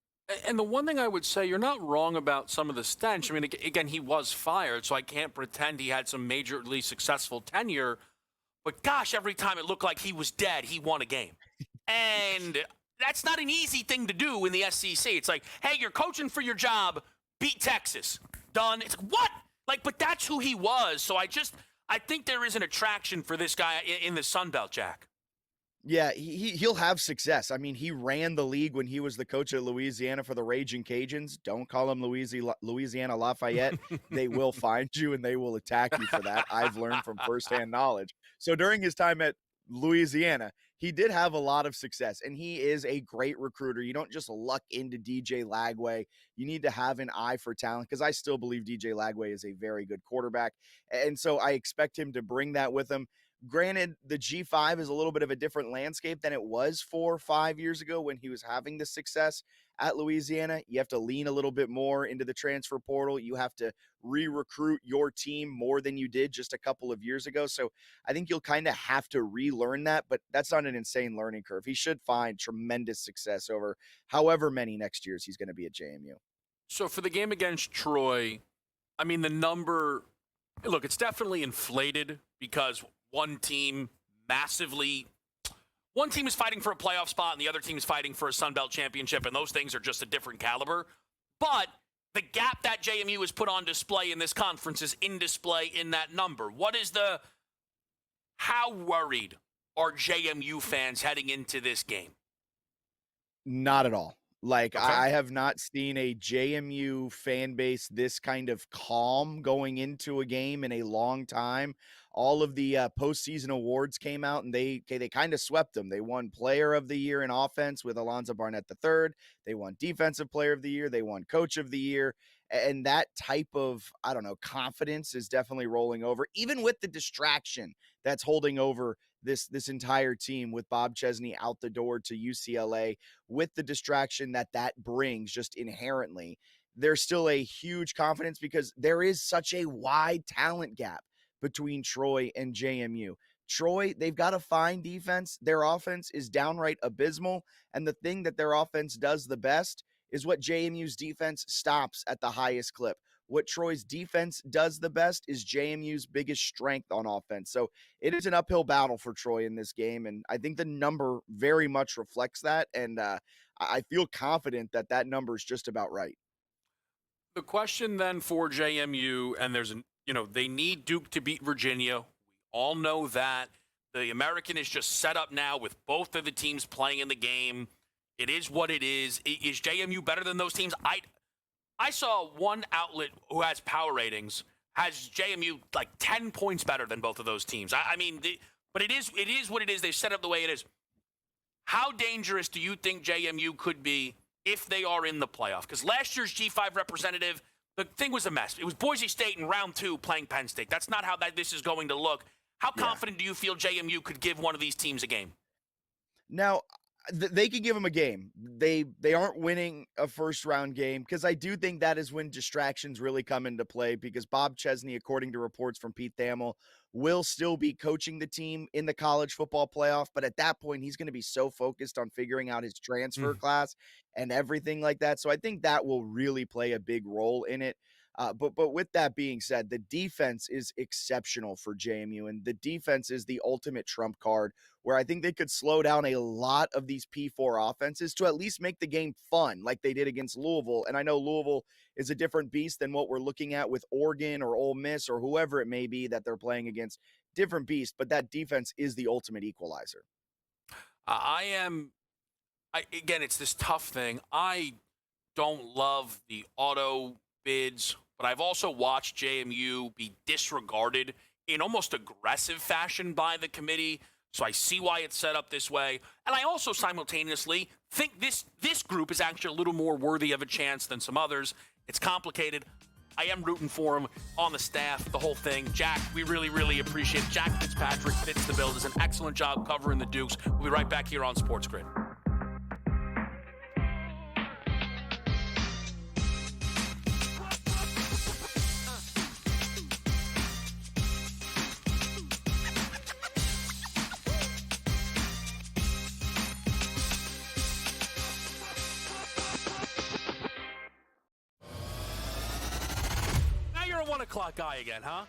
And the one thing I would say, you're not wrong about some of the stench. I mean, again, he was fired, so I can't pretend he had some majorly successful tenure. But gosh, every time it looked like he was dead, he won a game. And that's not an easy thing to do in the SEC. It's like, hey, you're coaching for your job, beat Texas. Done. It's like, what? Like, but that's who he was. So I think there is an attraction for this guy in the Sun Belt, Jack. Yeah, he'll have success. I mean, he ran the league when he was the coach at Louisiana for the Raging Cajuns. Don't call him Louisiana Lafayette. They will find you and they will attack you for that. I've learned from firsthand knowledge. So during his time at Louisiana, he did have a lot of success, and he is a great recruiter. You don't just luck into DJ Lagway. You need to have an eye for talent, because I still believe DJ Lagway is a very good quarterback, and so I expect him to bring that with him. Granted, the G5 is a little bit of a different landscape than it was 4 or 5 years ago when he was having the success at Louisiana. You have to lean a little bit more into the transfer portal. You have to re-recruit your team more than you did just a couple of years ago. So I think you'll kind of have to relearn that, but that's not an insane learning curve. He should find tremendous success over however many next years he's going to be at JMU. So for the game against Troy, I mean, the number, look, it's definitely inflated because one team is fighting for a playoff spot and the other team is fighting for a Sun Belt championship, and those things are just a different caliber. But the gap that JMU has put on display in this conference is in display in that number. How worried are JMU fans heading into this game? Not at all. Like, okay. I have not seen a JMU fan base this kind of calm going into a game in a long time. All of the postseason awards came out, and they kind of swept them. They won Player of the Year in offense with Alonzo Barnett III. They won Defensive Player of the Year. They won Coach of the Year. And that type of, I don't know, confidence is definitely rolling over, even with the distraction that's holding over this entire team with Bob Chesney out the door to UCLA, with the distraction that brings just inherently. There's still a huge confidence because there is such a wide talent gap between Troy and JMU. Troy, they've got a fine defense. Their offense is downright abysmal. And the thing that their offense does the best is what JMU's defense stops at the highest clip. What Troy's defense does the best is JMU's biggest strength on offense. So it is an uphill battle for Troy in this game. And I think the number very much reflects that. And I feel confident that number is just about right. The question then for JMU, and they need Duke to beat Virginia. We all know that. The American is just set up now with both of the teams playing in the game. It is what it is. Is JMU better than those teams? I saw one outlet who has power ratings has JMU like 10 points better than both of those teams. I mean, but it is what it is. They set up the way it is. How dangerous do you think JMU could be if they are in the playoff? Because last year's G5 representative, the thing was a mess. It was Boise State in round 2 playing Penn State. That's not how this is going to look. How confident do you feel JMU could give one of these teams a game? Now, they could give them a game. They aren't winning a first-round game because I do think that is when distractions really come into play because Bob Chesney, according to reports from Pete Thamel, will still be coaching the team in the college football playoff. But at that point, he's going to be so focused on figuring out his transfer class and everything like that. So I think that will really play a big role in it. But with that being said, the defense is exceptional for JMU, and the defense is the ultimate trump card where I think they could slow down a lot of these P4 offenses to at least make the game fun like they did against Louisville. And I know Louisville is a different beast than what we're looking at with Oregon or Ole Miss or whoever it may be that they're playing against. Different beast, but that defense is the ultimate equalizer. Again, it's this tough thing. I don't love the auto bids, but I've also watched JMU be disregarded in almost aggressive fashion by the committee. So I see why it's set up this way. And I also simultaneously think this group is actually a little more worthy of a chance than some others. It's complicated. I am rooting for him on the staff, the whole thing. Jack, we really, really appreciate it. Jack Fitzpatrick fits the bill. Does an excellent job covering the Dukes. We'll be right back here on SportsGrid. You're a 1 o'clock guy again, huh?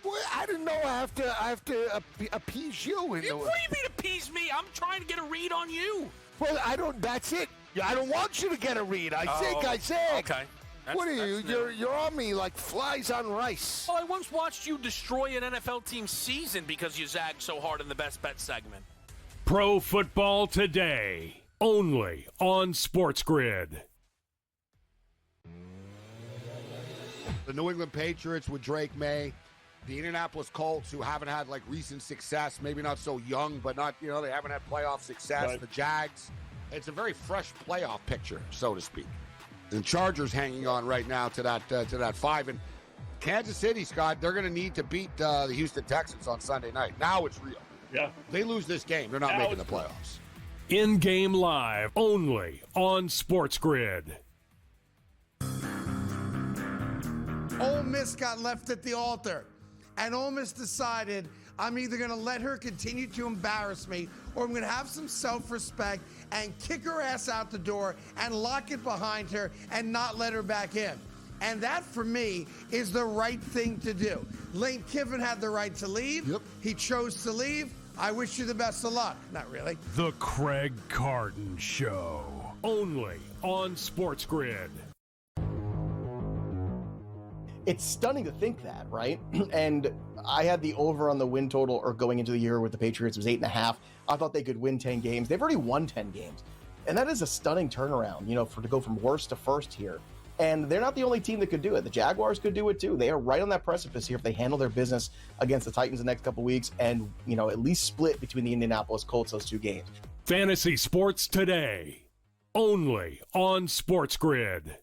Well, I didn't know I have to appease you. What do you mean appease me? I'm trying to get a read on you. Well, I don't. That's it. I don't want you to get a read. I said. Okay. What are you? You're on me like flies on rice. Well, I once watched you destroy an NFL team's season because you zagged so hard in the best bet segment. Pro Football Today, only on SportsGrid. The New England Patriots with Drake May, the Indianapolis Colts, who haven't had like recent success, maybe not so young, but not, they haven't had playoff success. Right. The Jags, it's a very fresh playoff picture, so to speak. The Chargers hanging on right now to that 5. And Kansas City, Scott, they're going to need to beat the Houston Texans on Sunday night. Now it's real. Yeah. They lose this game, they're not making the playoffs. In-game live, only on SportsGrid. Ole Miss got left at the altar, and Ole Miss decided I'm either going to let her continue to embarrass me or I'm going to have some self-respect and kick her ass out the door and lock it behind her and not let her back in. And that, for me, is the right thing to do. Lane Kiffin had the right to leave. Yep. He chose to leave. I wish you the best of luck. Not really. The Craig Carton Show, only on SportsGrid. It's stunning to think that, right? And I had the over on the win total, or going into the year with the Patriots, was 8.5. I thought they could win 10 games. They've already won 10 games. And that is a stunning turnaround, to go from worst to first here. And they're not the only team that could do it. The Jaguars could do it too. They are right on that precipice here if they handle their business against the Titans the next couple weeks and, at least split between the Indianapolis Colts, those two games. Fantasy Sports Today, only on SportsGrid.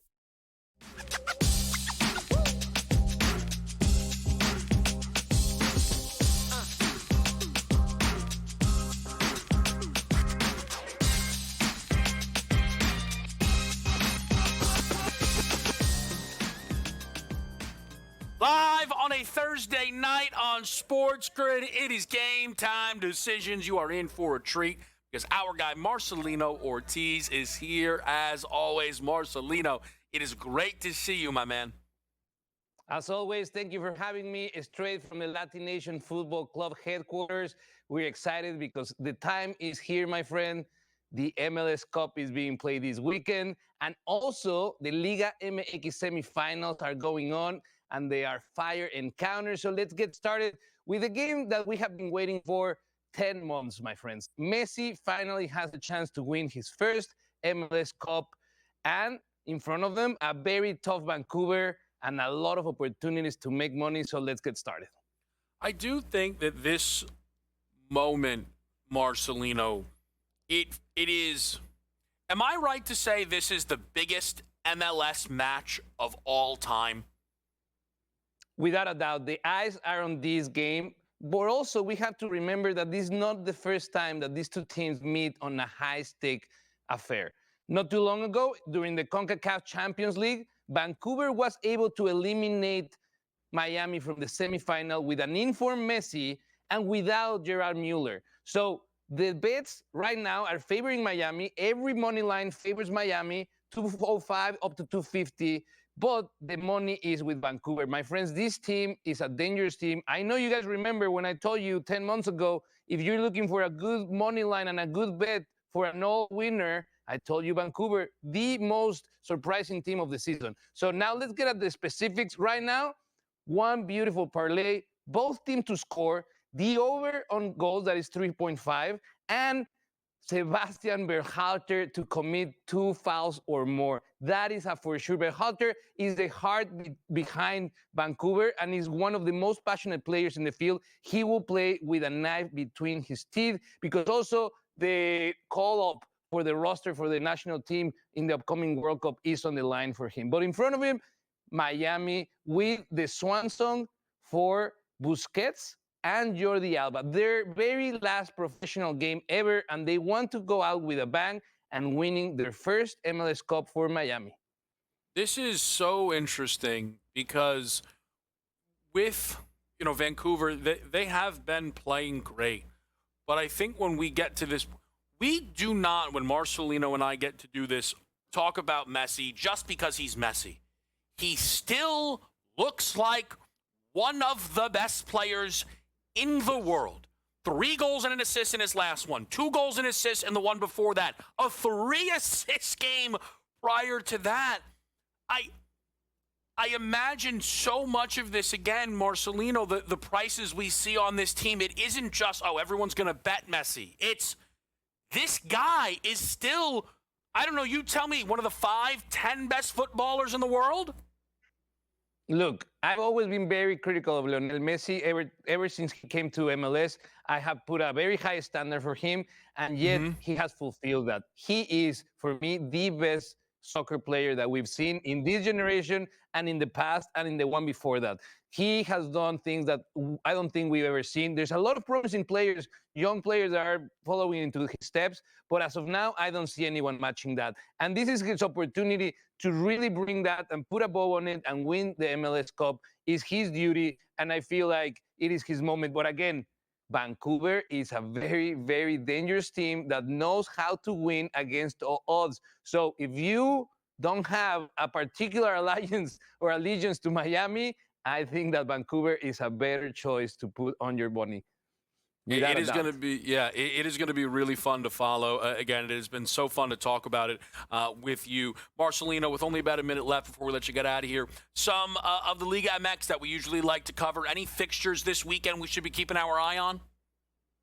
Live on a Thursday night on SportsGrid, it is game time decisions. You are in for a treat because our guy Marcelino Ortiz is here as always. Marcelino, it is great to see you, my man. As always, thank you for having me straight from the Latin Nation Football Club headquarters. We're excited because the time is here, my friend. The MLS Cup is being played this weekend, and also the Liga MX semifinals are going on, and they are fire and counter. So let's get started with a game that we have been waiting for 10 months, my friends. Messi finally has a chance to win his first MLS Cup, and in front of them, a very tough Vancouver, and a lot of opportunities to make money. So let's get started. I do think that this moment, Marcelino, it is. Am I right to say this is the biggest MLS match of all time? Without a doubt, the eyes are on this game. But also, we have to remember that this is not the first time that these two teams meet on a high-stake affair. Not too long ago, during the CONCACAF Champions League, Vancouver was able to eliminate Miami from the semifinal with an informed Messi and without Gerard Mueller. So the bets right now are favoring Miami. Every money line favors Miami, 205 up to 250. But the money is with Vancouver. My friends, this team is a dangerous team. I know you guys remember when I told you 10 months ago, if you're looking for a good money line and a good bet for an all winner, I told you Vancouver, the most surprising team of the season. So now let's get at the specifics. Right now, one beautiful parlay, both teams to score, the over on goals, that is 3.5, and Sebastian Berhalter to commit 2 fouls or more. That is a for sure. Berhalter is the heart behind Vancouver and is one of the most passionate players in the field. He will play with a knife between his teeth because also the call-up for the roster for the national team in the upcoming World Cup is on the line for him. But in front of him, Miami with the swan song for Busquets and Jordi Alba. Their very last professional game ever, and they want to go out with a bang and winning their first MLS Cup for Miami. This is so interesting because with Vancouver, they have been playing great. But I think when we get to this, we do not, when Marcelino and I get to do this, talk about Messi just because he's Messi. He still looks like one of the best players in the world. 3 goals and an assist in his last one. 2 goals and assists in the one before that. A 3-assist game prior to that. I imagine so much of this, again, Marcelino, the prices we see on this team, it isn't just, everyone's going to bet Messi. It's this guy is still, I don't know, you tell me, one of the 5-10 best footballers in the world? Look, I've always been very critical of Lionel Messi. Ever since he came to MLS, I have put a very high standard for him, and yet he has fulfilled that. He is, for me, the best soccer player that we've seen in this generation and in the past and in the one before that. He has done things that I don't think we've ever seen. There's a lot of promising players, young players that are following into his steps, but as of now, I don't see anyone matching that. And this is his opportunity to really bring that and put a bow on it and win the MLS Cup. Is his duty, and I feel like it is his moment. But again, Vancouver is a very, very dangerous team that knows how to win against all odds. So if you don't have a particular alliance or allegiance to Miami, I think that Vancouver is a better choice to put on your money. It is going to be, it is going to be really fun to follow. Again, it has been so fun to talk about it with you. Marcelino, with only about a minute left before we let you get out of here, some of the Liga MX that we usually like to cover, any fixtures this weekend we should be keeping our eye on?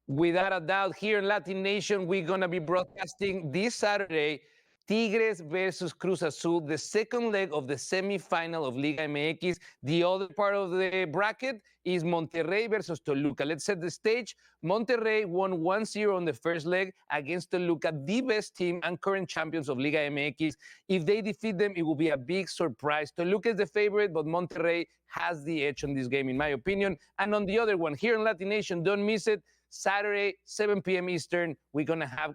Without a doubt, here in Latin Nation, we're going to be broadcasting this Saturday Tigres versus Cruz Azul, the second leg of the semifinal of Liga MX. The other part of the bracket is Monterrey versus Toluca. Let's set the stage. Monterrey won 1-0 on the first leg against Toluca, the best team and current champions of Liga MX. If they defeat them, it will be a big surprise. Toluca is the favorite, but Monterrey has the edge on this game, in my opinion. And on the other one, here in Latin Nation, don't miss it. Saturday, 7 p.m. Eastern, we're going to have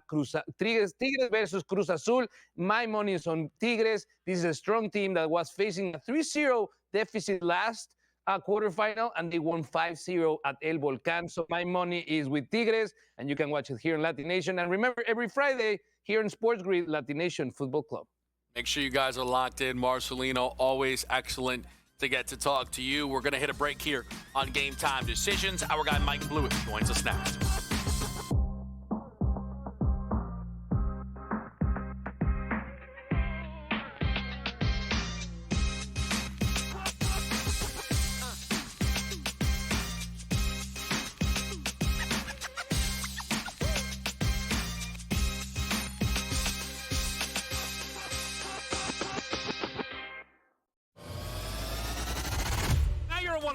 Tigres versus Cruz Azul. My money is on Tigres. This is a strong team that was facing a 3-0 deficit last quarterfinal, and they won 5-0 at El Volcán. So my money is with Tigres, and you can watch it here in Latin Nation. And remember, every Friday here in SportsGrid, Latin Nation Football Club. Make sure you guys are locked in. Marcelino, always excellent to get to talk to you. We're going to hit a break here on Game Time Decisions. Our guy Mike Blewett joins us next.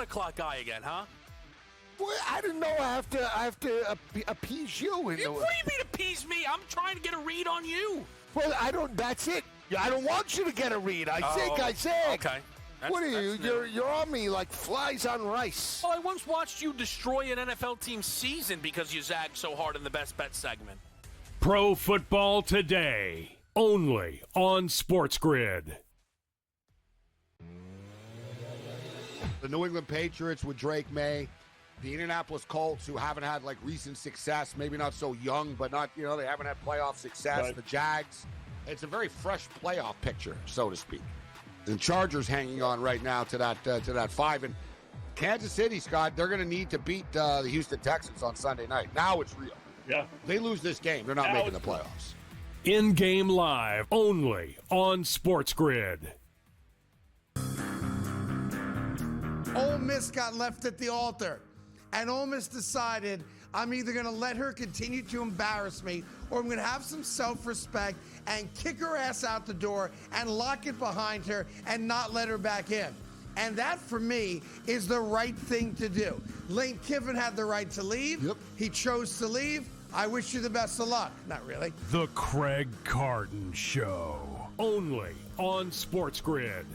o'clock guy again, huh? Well, I didn't know I have to appease you. What do you mean appease me? I'm trying to get a read on you. Well, I don't. That's it. I don't want you to get a read. I said. Okay. What are you? You're on me like flies on rice. Well, I once watched you destroy an NFL team's season because you zagged so hard in the best bet segment. Pro Football Today, only on SportsGrid. The New England Patriots with Drake May, the Indianapolis Colts, who haven't had like recent success, maybe not so young, but not, they haven't had playoff success. Right. The Jags, it's a very fresh playoff picture, so to speak. The Chargers hanging on right now to that 5. And Kansas City, Scott, they're going to need to beat the Houston Texans on Sunday night. Now it's real. Yeah. They lose this game, they're not making the playoffs. In-game live, only on SportsGrid. Ole Miss got left at the altar, and Ole Miss decided, I'm either going to let her continue to embarrass me, or I'm going to have some self-respect and kick her ass out the door and lock it behind her and not let her back in. And that, for me, is the right thing to do. Lane Kiffin had the right to leave. Yep. He chose to leave. I wish you the best of luck. Not really. The Craig Carton Show, only on SportsGrid.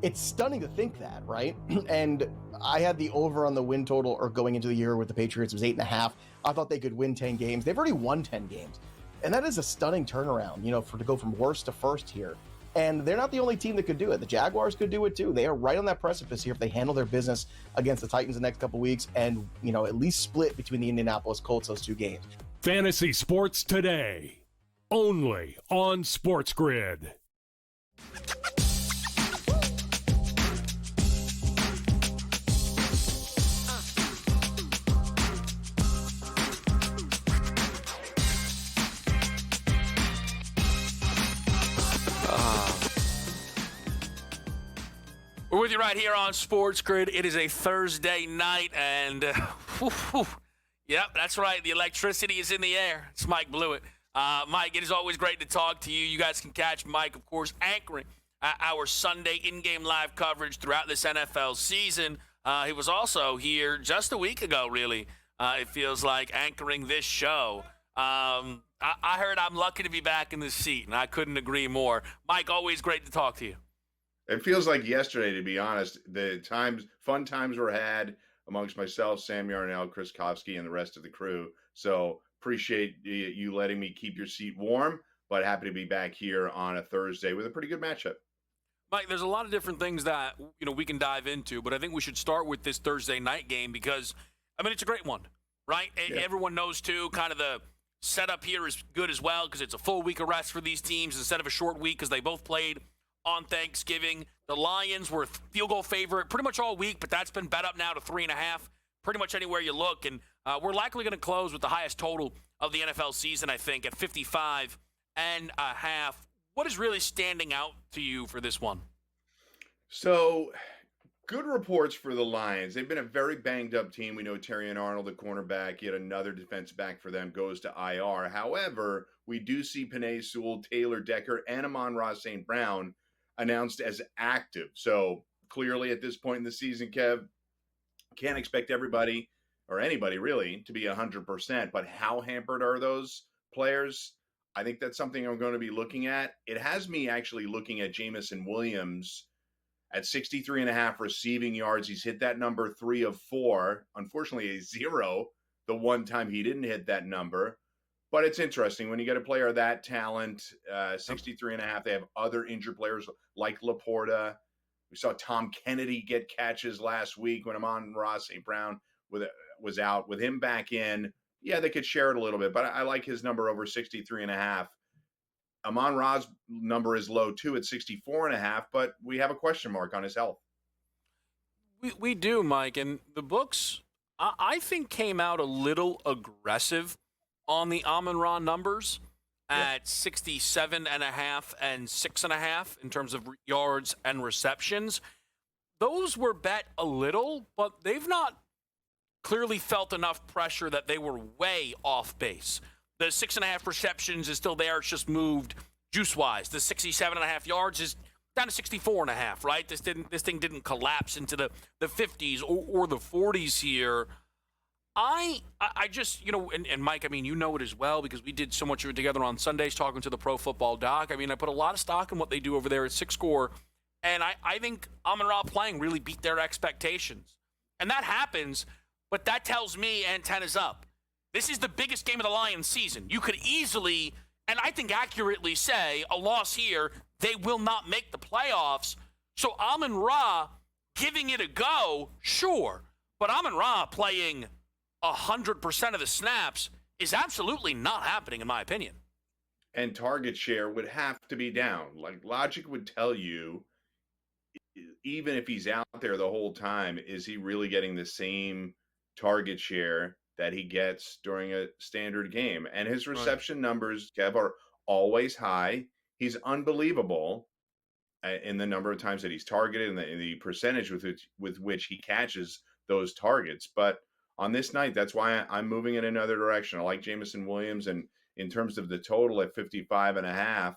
It's stunning to think that, right? And I had the over on the win total, or going into the year with the Patriots, was 8.5. I thought they could win 10 games. They've already won 10 games. And that is a stunning turnaround, to go from worst to first here. And they're not the only team that could do it. The Jaguars could do it too. They are right on that precipice here if they handle their business against the Titans the next couple weeks and, at least split between the Indianapolis Colts those two games. Fantasy Sports Today, only on SportsGrid. We're with you right here on SportsGrid. It is a Thursday night, and yep, that's right. The electricity is in the air. It's Mike Blewett. Mike, it is always great to talk to you. You guys can catch Mike, of course, anchoring our Sunday in-game live coverage throughout this NFL season. He was also here just a week ago, really. It feels like anchoring this show. I heard I'm lucky to be back in this seat, and I couldn't agree more. Mike, always great to talk to you. It feels like yesterday, to be honest. The fun times were had amongst myself, Sam Yarnell, Chris Kofsky, and the rest of the crew. So appreciate you letting me keep your seat warm, but happy to be back here on a Thursday with a pretty good matchup. Mike, there's a lot of different things that we can dive into, but I think we should start with this Thursday night game because, it's a great one, right? Yeah. Everyone knows, too, kind of the setup here is good as well because it's a full week of rest for these teams instead of a short week because they both played on Thanksgiving. The Lions were field goal favorite pretty much all week, but that's been bet up now to 3.5 pretty much anywhere you look. And we're likely going to close with the highest total of the NFL season, I think, at 55.5. What is really standing out to you for this one? So, good reports for the Lions. They've been a very banged-up team. We know Terrion Arnold, the cornerback, yet another defensive back for them, goes to IR. However, we do see Penei Sewell, Taylor Decker, and Amon-Ra St. Brown announced as active. So clearly at this point in the season, Kev, can't expect everybody or anybody really to be 100%, but how hampered are those players? I think that's something I'm going to be looking at. It has me actually looking at Jamison Williams at 63.5 receiving yards. He's hit that number 3 of 4. Unfortunately, a 0 the one time he didn't hit that number. But it's interesting when you get a player of that talent, 63.5. They have other injured players like Laporta. We saw Tom Kennedy get catches last week when Amon-Ra St. Brown was out. With him back in, yeah, they could share it a little bit, but I like his number over 63.5. Amon-Ra's number is low too at 64.5, but we have a question mark on his health. We do, Mike, and the books I think came out a little aggressive on the Amon-Ra numbers at 67.5 and 6.5 in terms of yards and receptions. Those were bet a little, but they've not clearly felt enough pressure that they were way off base. The 6.5 receptions is still there. It's just moved juice-wise. The 67.5 yards is down to 64.5, right? This thing didn't collapse into the 50s or the 40s here. I just, and Mike, I mean, you know it as well because we did so much of it together on Sundays talking to the Pro Football Doc. I mean, I put a lot of stock in what they do over there at Six Score, and I think Amon-Ra playing really beat their expectations. And that happens, but that tells me antennas up. This is the biggest game of the Lions season. You could easily, and I think accurately say, a loss here, they will not make the playoffs. So Amon-Ra giving it a go, sure, but Amon-Ra playing 100% of the snaps is absolutely not happening, in my opinion. And target share would have to be down. Like logic would tell you, even if he's out there the whole time, is he really getting the same target share that he gets during a standard game? And his reception numbers, Kev, are always high. He's unbelievable in the number of times that he's targeted and the percentage with which he catches those targets. But on this night, that's why I'm moving in another direction. I like Jamison Williams, and in terms of the total at 55.5,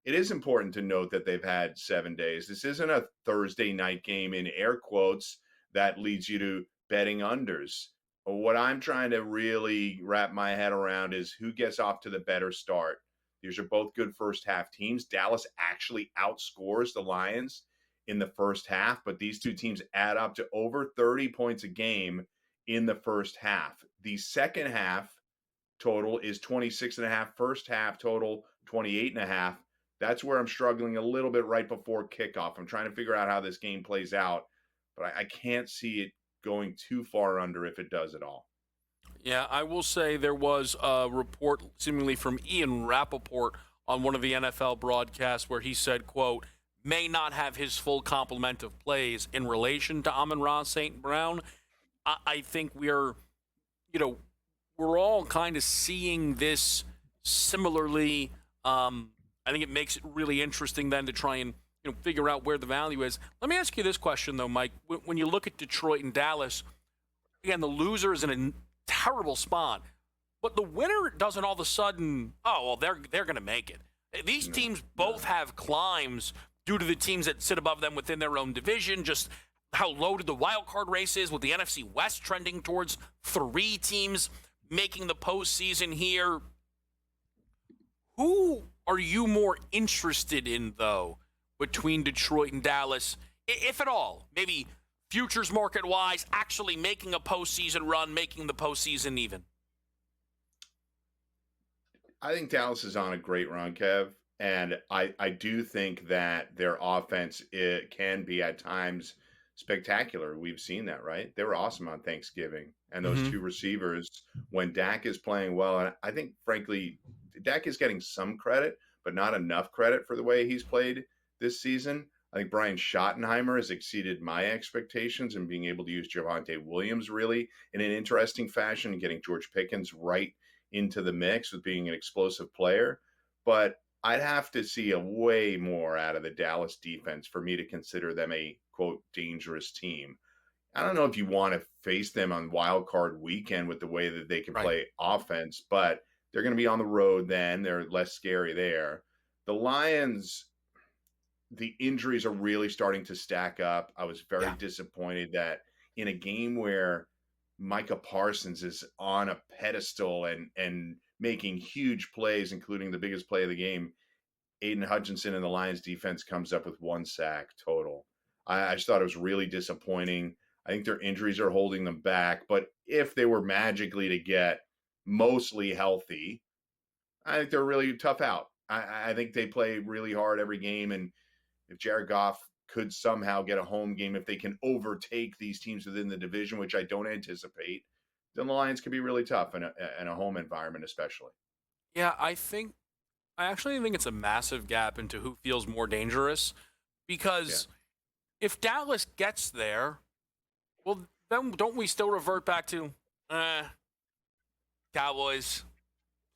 it is important to note that they've had 7 days. This isn't a Thursday night game in air quotes that leads you to betting unders. What I'm trying to really wrap my head around is who gets off to the better start. These are both good first half teams. Dallas actually outscores the Lions in the first half, but these two teams add up to over 30 points a game in the first half. The second half total is 26.5. First half total, 28.5. That's where I'm struggling a little bit right before kickoff. I'm trying to figure out how this game plays out, but I can't see it going too far under if it does at all. Yeah, I will say there was a report seemingly from Ian Rappaport on one of the NFL broadcasts where he said, quote, may not have his full complement of plays in relation to Amon-Ra St. Brown. I think we're all kind of seeing this similarly. I think it makes it really interesting then to try and figure out where the value is. Let me ask you this question though, Mike. When you look at Detroit and Dallas, again, the loser is in a terrible spot, but the winner doesn't all of a sudden, they're going to make it. These teams both have climbs due to the teams that sit above them within their own division. Just how loaded the wild card race is, with the NFC West trending towards 3 teams making the postseason here. Who are you more interested in, though, between Detroit and Dallas, if at all? Maybe futures market-wise, actually making a postseason run, making the postseason even? I think Dallas is on a great run, Kev. And I do think that their offense, it can be at times spectacular. We've seen that, right? They were awesome on Thanksgiving. And those two receivers, when Dak is playing well, and I think, frankly, Dak is getting some credit, but not enough credit for the way he's played this season. I think Brian Schottenheimer has exceeded my expectations in being able to use Javonte Williams really in an interesting fashion and getting George Pickens right into the mix with being an explosive player. But I'd have to see a way more out of the Dallas defense for me to consider them a, quote, dangerous team. I don't know if you want to face them on wild card weekend with the way that they can play offense, but they're going to be on the road then. They're less scary there. The Lions, the injuries are really starting to stack up. I was very disappointed that in a game where Micah Parsons is on a pedestal and making huge plays, including the biggest play of the game, Aiden Hutchinson and the Lions defense comes up with 1 sack total. I just thought it was really disappointing. I think their injuries are holding them back, but if they were magically to get mostly healthy, I think they're really tough out. I think they play really hard every game, and if Jared Goff could somehow get a home game, if they can overtake these teams within the division, which I don't anticipate, then the Lions could be really tough in a home environment especially. Yeah, I actually think it's a massive gap into who feels more dangerous, because if Dallas gets there, well, then don't we still revert back to Cowboys,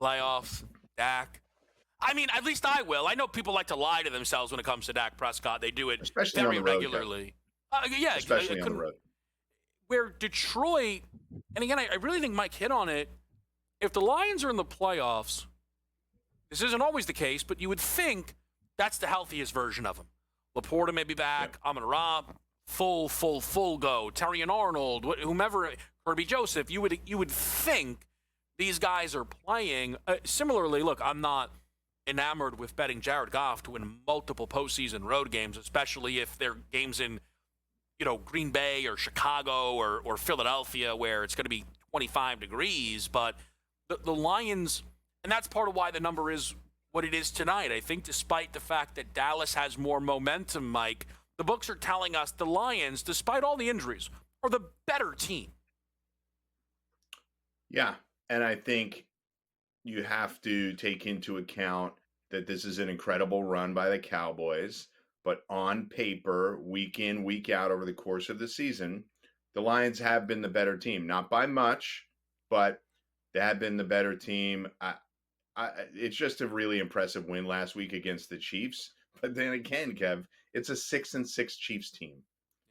playoffs, Dak? I mean, at least I will. I know people like to lie to themselves when it comes to Dak Prescott. They do it especially very on the road, regularly. Especially on the road. Where Detroit, and again, I really think Mike hit on it. If the Lions are in the playoffs, this isn't always the case, but you would think that's the healthiest version of them. Laporta may be back. Amon-Ra, full go. Terrion Arnold, whomever, Kirby Joseph. You would think these guys are playing. Similarly, look, I'm not enamored with betting Jared Goff to win multiple postseason road games, especially if they're games in, Green Bay or Chicago or Philadelphia where it's going to be 25 degrees. But the Lions, and that's part of why the number is what it is tonight. I think despite the fact that Dallas has more momentum, Mike, the books are telling us the Lions, despite all the injuries, are the better team. Yeah, and I think you have to take into account that this is an incredible run by the Cowboys, but on paper, week in, week out over the course of the season, the Lions have been the better team. Not by much, but they have been the better team. It's just a really impressive win last week against the Chiefs. But then again, Kev, it's a 6-6 Chiefs team.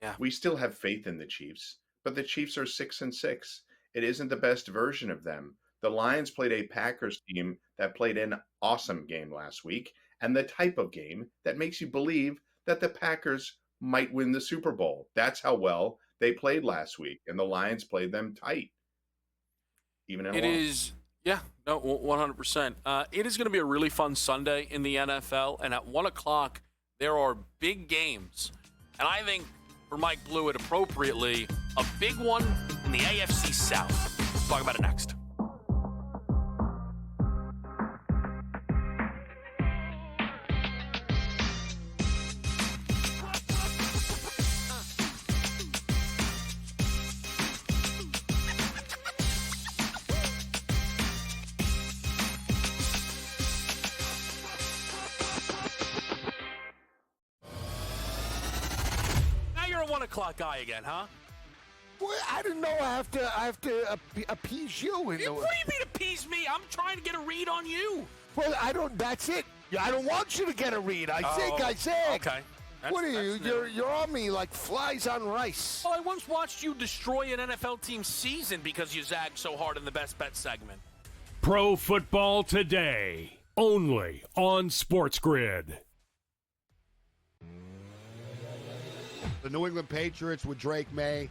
Yeah. We still have faith in the Chiefs, but the Chiefs are 6-6. It isn't the best version of them. The Lions played a Packers team that played an awesome game last week, and the type of game that makes you believe that the Packers might win the Super Bowl. That's how well they played last week, and the Lions played them tight. Even in a loss. Yeah, no, 100%. It is going to be a really fun Sunday in the NFL, and at 1 o'clock, there are big games. And I think, for Mike Blewett appropriately, a big one in the AFC South. We'll talk about it next. You're a 1 o'clock guy again, huh? Well, I didn't know I have to appease you. What do you mean appease me? I'm trying to get a read on you. Well, I don't. That's it. I don't want you to get a read. I zig. Okay. What are you? You're on me like flies on rice. Well, I once watched you destroy an NFL team's season because you zagged so hard in the best bet segment. Pro Football Today, only on SportsGrid. The New England Patriots with Drake May,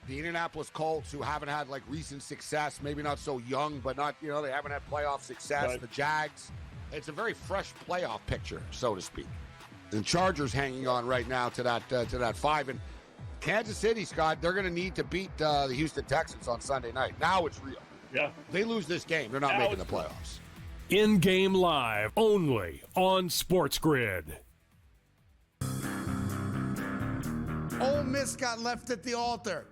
the Indianapolis Colts, who haven't had recent success, maybe not so young, but not, they haven't had playoff success. Right. The Jags, it's a very fresh playoff picture, so to speak. And Chargers hanging on right now to that 5. And Kansas City, Scott, they're going to need to beat the Houston Texans on Sunday night. Now it's real. Yeah. They lose this game, they're not making the playoffs. In-game live, only on SportsGrid. Ole Miss got left at the altar,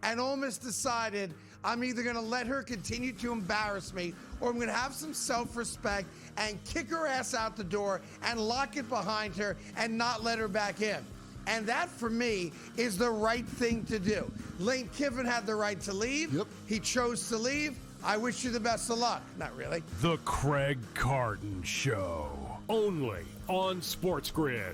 and Ole Miss decided, I'm either going to let her continue to embarrass me, or I'm going to have some self-respect and kick her ass out the door and lock it behind her and not let her back in. And that, for me, is the right thing to do. Lane Kiffin had the right to leave. Yep. He chose to leave. I wish you the best of luck. Not really. The Craig Carton Show, only on SportsGrid.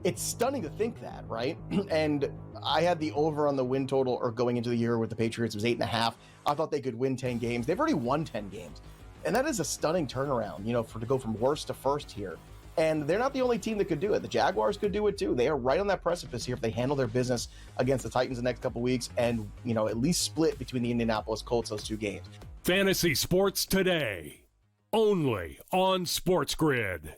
It's stunning to think that, right? And I had the over on the win total, or going into the year with the Patriots, was 8.5. I thought they could win 10 games. They've already won 10 games. And that is a stunning turnaround, to go from worst to first here. And they're not the only team that could do it. The Jaguars could do it too. They are right on that precipice here if they handle their business against the Titans the next couple weeks and, at least split between the Indianapolis Colts, those two games. Fantasy Sports Today, only on SportsGrid.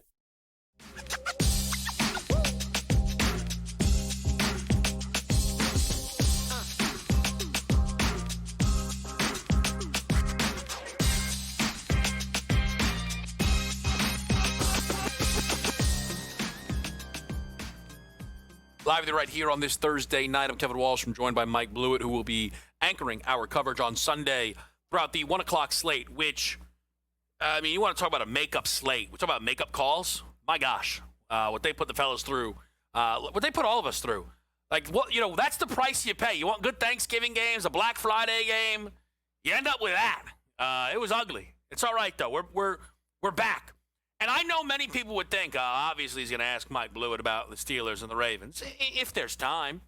Live right here on this Thursday night. I'm Kevin Walsh. I'm joined by Mike Blewett, who will be anchoring our coverage on Sunday throughout the 1 o'clock slate, which, you want to talk about a makeup slate. We talk about makeup calls. My gosh, what they put the fellas through, what they put all of us through. That's the price you pay. You want good Thanksgiving games, a Black Friday game, you end up with that. It was ugly. It's all right, though. We're back. And I know many people would think, obviously he's going to ask Mike Blewett about the Steelers and the Ravens, if there's time.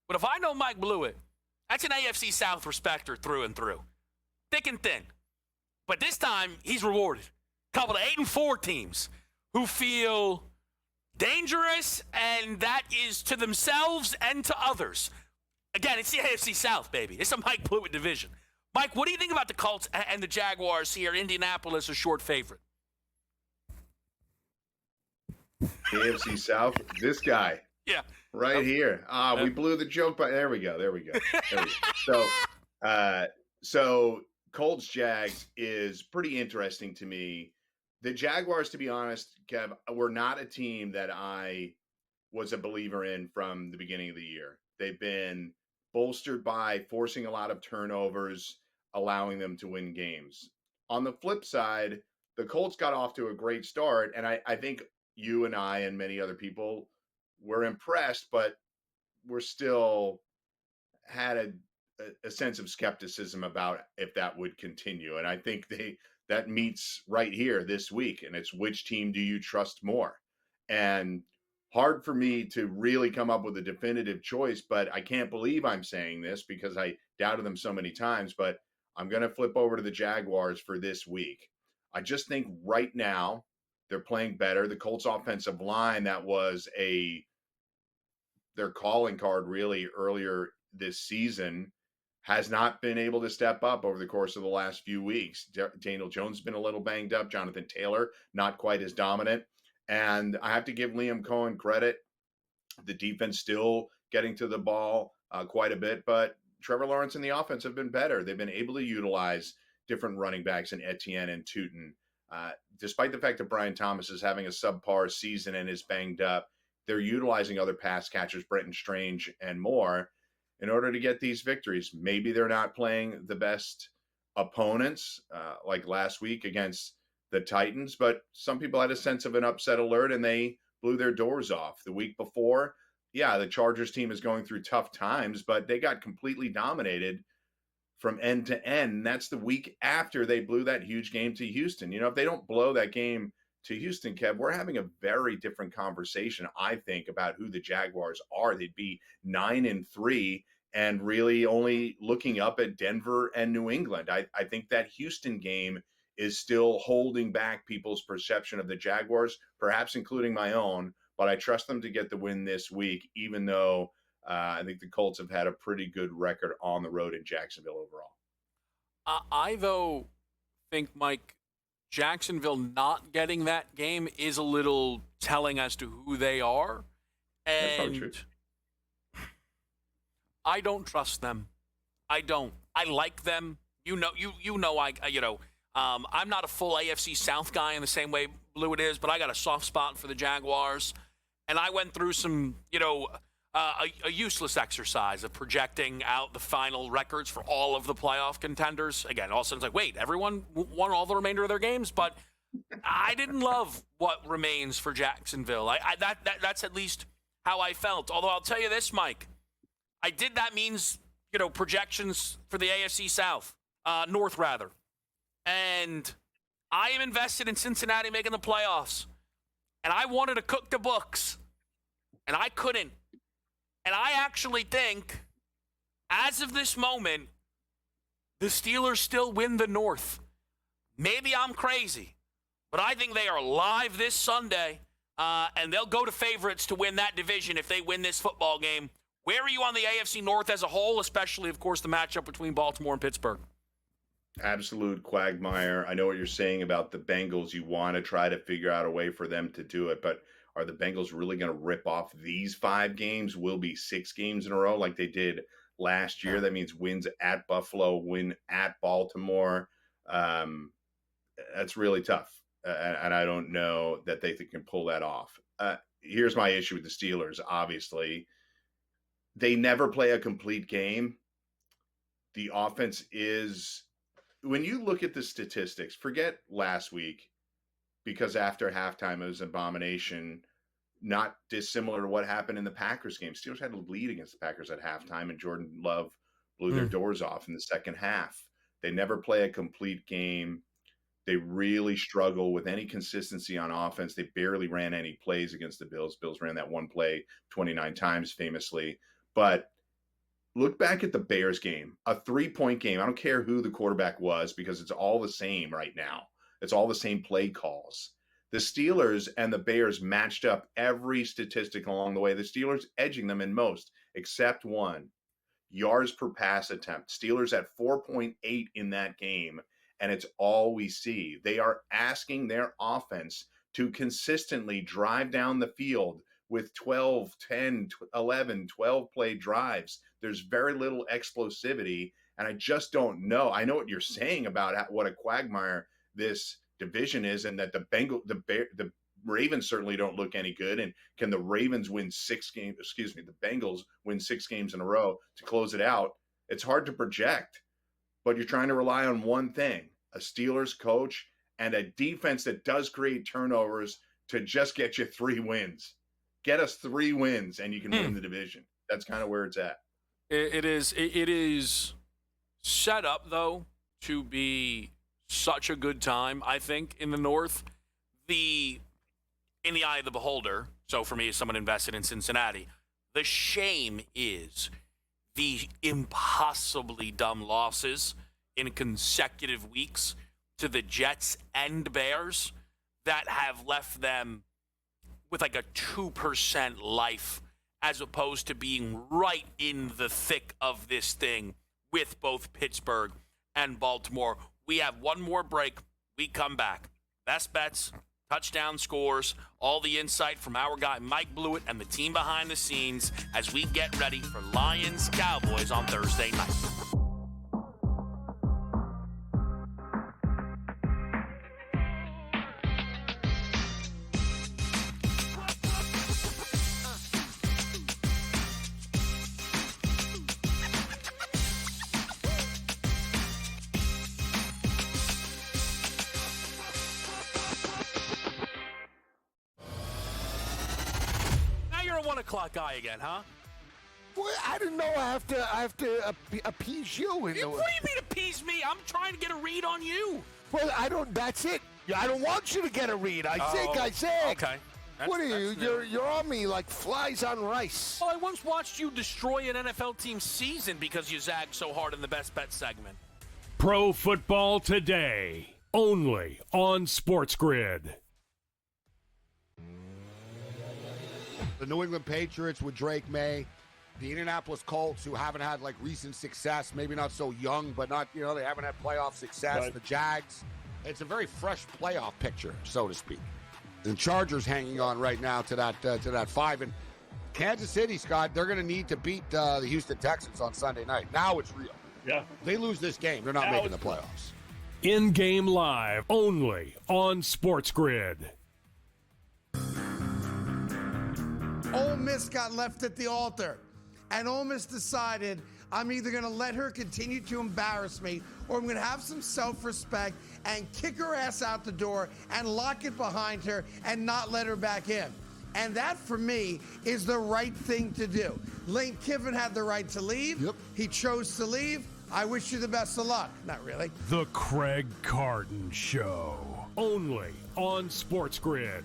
But if I know Mike Blewett, that's an AFC South respecter through and through. Thick and thin. But this time, he's rewarded. A couple of 8-4 teams who feel dangerous, and that is to themselves and to others. Again, it's the AFC South, baby. It's a Mike Blewett division. Mike, what do you think about the Colts and the Jaguars here? Indianapolis a short favorite. AFC South, this guy. Yeah. Right here. We blew the joke, but there we go. So Colts Jags is pretty interesting to me. The Jaguars, to be honest, Kev, were not a team that I was a believer in from the beginning of the year. They've been bolstered by forcing a lot of turnovers, allowing them to win games. On the flip side, the Colts got off to a great start, and I think you and I and many other people were impressed, but we're still had a sense of skepticism about if that would continue. And I think that meets right here this week, and it's which team do you trust more? And hard for me to really come up with a definitive choice, but I can't believe I'm saying this because I doubted them so many times, but I'm going to flip over to the Jaguars for this week. I just think right now they're playing better. The Colts offensive line, that was their calling card really earlier this season, has not been able to step up over the course of the last few weeks. Daniel Jones has been a little banged up. Jonathan Taylor, not quite as dominant. And I have to give Liam Cohen credit. The defense still getting to the ball quite a bit, but Trevor Lawrence and the offense have been better. They've been able to utilize different running backs in Etienne and Tootin. Despite the fact that Brian Thomas is having a subpar season and is banged up, they're utilizing other pass catchers, Brenton Strange and more, in order to get these victories. Maybe they're not playing the best opponents like last week against the Titans, but some people had a sense of an upset alert and they blew their doors off. The week before, yeah, the Chargers team is going through tough times, but they got completely dominated from end to end. That's the week after they blew that huge game to Houston. If they don't blow that game to Houston, Kev, we're having a very different conversation, I think, about who the Jaguars are. They'd be 9-3 and really only looking up at Denver and New England. I think that Houston game is still holding back people's perception of the Jaguars, perhaps including my own, but I trust them to get the win this week, even though I think the Colts have had a pretty good record on the road in Jacksonville overall. I, though, think, Mike, Jacksonville not getting that game is a little telling as to who they are. And that's probably true. I don't trust them. I don't. I like them. I'm not a full AFC South guy in the same way Blewett is, but I got a soft spot for the Jaguars. And I went through some, a useless exercise of projecting out the final records for all of the playoff contenders. Again, all of a sudden it's like, wait, everyone won all the remainder of their games, but I didn't love what remains for Jacksonville. That's at least how I felt. Although I'll tell you this, Mike, that means, projections for the AFC South, North rather. And I am invested in Cincinnati making the playoffs. And I wanted to cook the books. And I couldn't. And I actually think, as of this moment, the Steelers still win the North. Maybe I'm crazy, but I think they are live this Sunday, and they'll go to favorites to win that division if they win this football game. Where are you on the AFC North as a whole, especially, of course, the matchup between Baltimore and Pittsburgh? Absolute quagmire. I know what you're saying about the Bengals. You want to try to figure out a way for them to do it, but are the Bengals really going to rip off these 5 games? Will be 6 games in a row like they did last year. That means wins at Buffalo, win at Baltimore. That's really tough, and I don't know that they can pull that off. Here's my issue with the Steelers, obviously. They never play a complete game. The offense is, when you look at the statistics, forget last week, because after halftime it was an abomination, not dissimilar to what happened in the Packers game. Steelers had a lead against the Packers at halftime, and Jordan Love blew their doors off in the second half. They never play a complete game. They really struggle with any consistency on offense. They barely ran any plays against the Bills. Bills ran that one play 29 times famously. But look back at the Bears game, a 3-point game. I don't care who the quarterback was because it's all the same right now. It's all the same play calls. The Steelers and the Bears matched up every statistic along the way. The Steelers edging them in most, except one. Yards per pass attempt. Steelers at 4.8 in that game, and it's all we see. They are asking their offense to consistently drive down the field with 12, 10, 11, 12 play drives. There's very little explosivity, and I just don't know. I know what you're saying about what a quagmire this division is, and that the Ravens certainly don't look any good. And can the Ravens win 6 games? Excuse me, the Bengals win 6 games in a row to close it out? It's hard to project, but you're trying to rely on one thing: a Steelers coach and a defense that does create turnovers to just get you 3 wins. Get us 3 wins, and you can win the division. That's kind of where it's at. It is set up though to be such a good time, I think, in the North. In the eye of the beholder, so for me, as someone invested in Cincinnati, the shame is the impossibly dumb losses in consecutive weeks to the Jets and Bears that have left them with like a 2% life, as opposed to being right in the thick of this thing with both Pittsburgh and Baltimore. We have one more break. We come back. Best bets, touchdown scores, all the insight from our guy Mike Blewett and the team behind the scenes as we get ready for Lions Cowboys on Thursday night. You're a 1 o'clock guy again, huh? Well, I didn't know I have to appease you. What do you mean appease me? I'm trying to get a read on you. Well, I don't. That's it. I don't want you to get a read. I zig. Okay. What are you? You're on me like flies on rice. Well, I once watched you destroy an NFL team's season because you zagged so hard in the best bet segment. Pro Football Today, only on SportsGrid. The New England Patriots with Drake May, the Indianapolis Colts, who haven't had like recent success, maybe not so young, but not, they haven't had playoff success. Right. The Jags, it's a very fresh playoff picture, so to speak. The Chargers hanging on right now to that 5. And Kansas City, Scott, they're going to need to beat the Houston Texans on Sunday night. Now it's real. Yeah. They lose this game, they're not making the playoffs. In-game live, only on SportsGrid. Ole Miss got left at the altar, and Ole Miss decided, I'm either going to let her continue to embarrass me, or I'm going to have some self-respect and kick her ass out the door and lock it behind her and not let her back in. And that, for me, is the right thing to do. Lane Kiffin had the right to leave. Yep. He chose to leave. I wish you the best of luck. Not really. The Craig Carton Show, only on SportsGrid.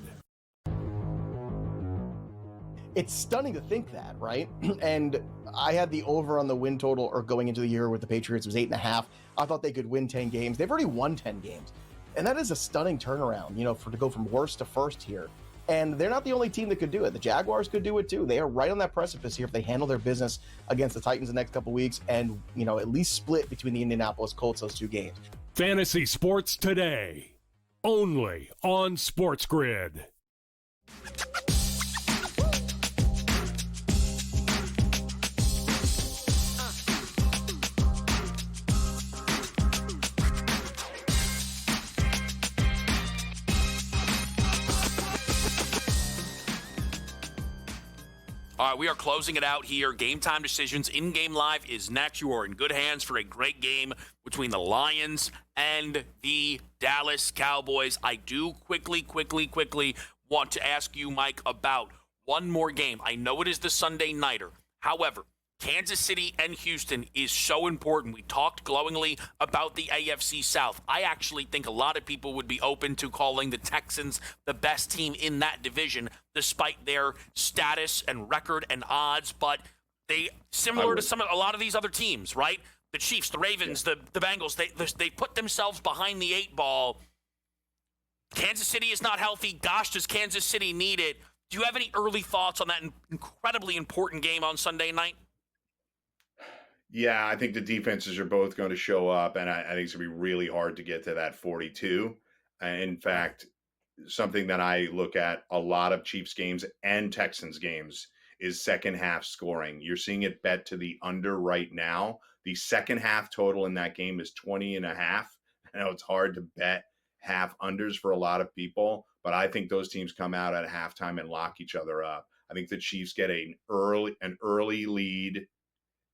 It's stunning to think that, right? And I had the over on the win total, or going into the year with the Patriots, was 8.5. I thought they could win 10 games. They've already won 10 games. And that is a stunning turnaround, to go from worst to first here. And they're not the only team that could do it. The Jaguars could do it too. They are right on that precipice here if they handle their business against the Titans the next couple weeks and, at least split between the Indianapolis Colts, those 2 games. Fantasy Sports Today, only on SportsGrid. All right, we are closing it out here. Game Time Decisions in-game live is next. You are in good hands for a great game between the Lions and the Dallas Cowboys. I do quickly want to ask you, Mike, about one more game. I know it is the Sunday nighter. However, Kansas City and Houston is so important. We talked glowingly about the AFC South. I actually think a lot of people would be open to calling the Texans the best team in that division, despite their status and record and odds. But they, similar to a lot of these other teams, right? The Chiefs, the Ravens, the Bengals, they put themselves behind the 8 ball. Kansas City is not healthy. Gosh, does Kansas City need it? Do you have any early thoughts on that incredibly important game on Sunday night? Yeah, I think the defenses are both going to show up, and I think it's going to be really hard to get to that 42. In fact, something that I look at a lot of Chiefs games and Texans games is second half scoring. You're seeing it bet to the under right now. The second half total in that game is 20.5. I know it's hard to bet half unders for a lot of people, but I think those teams come out at halftime and lock each other up. I think the Chiefs get an early lead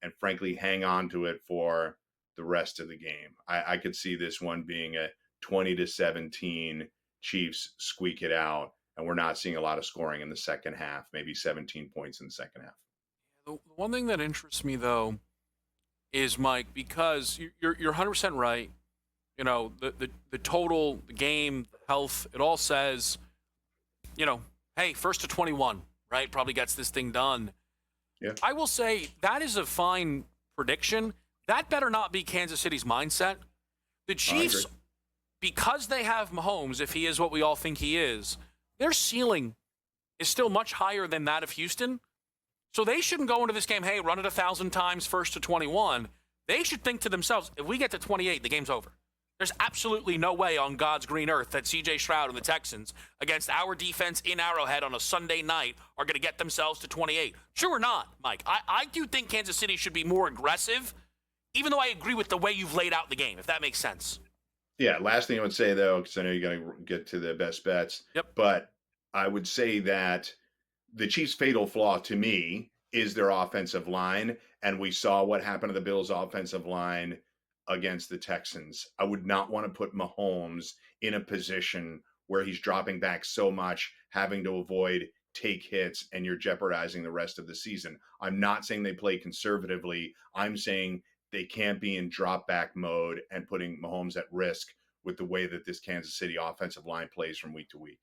and frankly hang on to it for the rest of the game. I could see this one being a 20-17 Chiefs squeak it out, and we're not seeing a lot of scoring in the second half, maybe 17 points in the second half. The one thing that interests me, though, is, Mike, because you're 100% right. You know, the total, the game, health, it all says, you know, hey, first to 21, right? Probably gets this thing done. Yeah. I will say that is a fine prediction. That better not be Kansas City's mindset. The Chiefs, because they have Mahomes, if he is what we all think he is, their ceiling is still much higher than that of Houston. So they shouldn't go into this game, hey, run it 1,000 times first to 21. They should think to themselves, if we get to 28, the game's over. There's absolutely no way on God's green earth that C.J. Stroud and the Texans against our defense in Arrowhead on a Sunday night are going to get themselves to 28. True or not, Mike? I do think Kansas City should be more aggressive, even though I agree with the way you've laid out the game, if that makes sense. Yeah, last thing I would say, though, because I know you're going to get to the best bets. Yep. But I would say that the Chiefs' fatal flaw to me is their offensive line, and we saw what happened to the Bills' offensive line against the Texans. I would not want to put Mahomes in a position where he's dropping back so much, having to avoid take hits, and you're jeopardizing the rest of the season. I'm not saying they play conservatively. I'm saying they can't be in drop back mode and putting Mahomes at risk with the way that this Kansas City offensive line plays from week to week.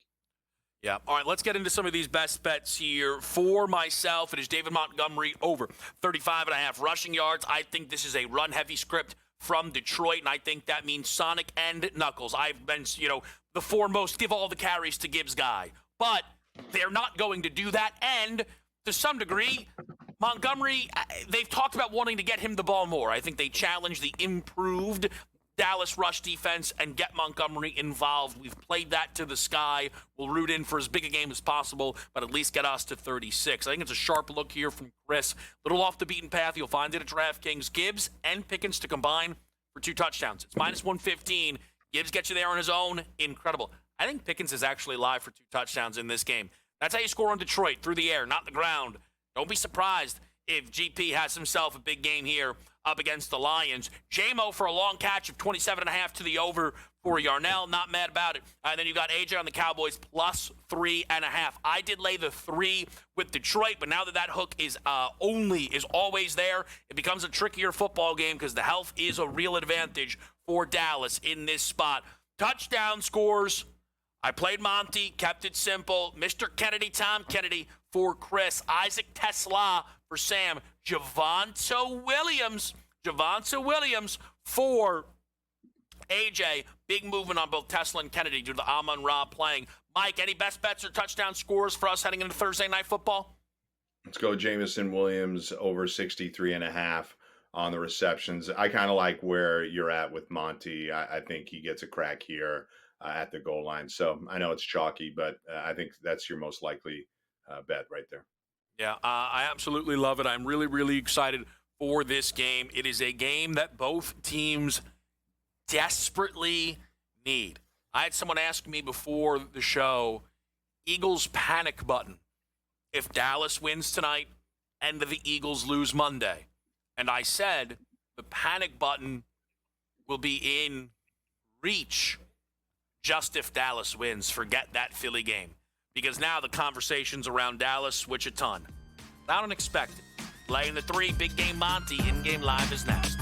Yeah. All right, let's get into some of these best bets here. For myself, it is David Montgomery over 35.5 rushing yards. I think this is a run-heavy script from Detroit, and I think that means Sonic and Knuckles. I've been, the foremost, give all the carries to Gibbs guy. But they're not going to do that, and to some degree, Montgomery, they've talked about wanting to get him the ball more. I think they challenge the improved Dallas rush defense and get Montgomery involved. We've played that to the sky. We'll root in for as big a game as possible, but at least get us to 36. I think it's a sharp look here from Chris. Little off the beaten path. You'll find it at DraftKings. Gibbs and Pickens to combine for 2 touchdowns. It's minus 115. Gibbs gets you there on his own. Incredible. I think Pickens is actually live for 2 touchdowns in this game. That's how you score on Detroit, through the air, not the ground. Don't be surprised if GP has himself a big game here up against the Lions. J-Mo for a long catch of 27.5 to the over for Yarnell. Not mad about it. And then you got AJ on the Cowboys plus 3.5. I did lay the 3 with Detroit, but now that hook is always there, it becomes a trickier football game because the health is a real advantage for Dallas in this spot. Touchdown scores. I played Monty, kept it simple. Mr. Kennedy, Tom Kennedy for Chris. Isaac Tesla for Sam. Javonte Williams for AJ. Big movement on both Tesla and Kennedy due to the Amon-Ra playing. Mike, any best bets or touchdown scores for us heading into Thursday Night Football? Let's go Jamison Williams over 63.5 on the receptions. I kind of like where you're at with Monty. I think he gets a crack here at the goal line. So I know it's chalky, but I think that's your most likely bet right there. Yeah, I absolutely love it. I'm really, really excited for this game. It is a game that both teams desperately need. I had someone ask me before the show, Eagles panic button if Dallas wins tonight and the Eagles lose Monday. And I said the panic button will be in reach just if Dallas wins. Forget that Philly game. Because now the conversations around Dallas switch a ton. Loud and expected. Laying the 3, Big Game Monty, in-game live is next.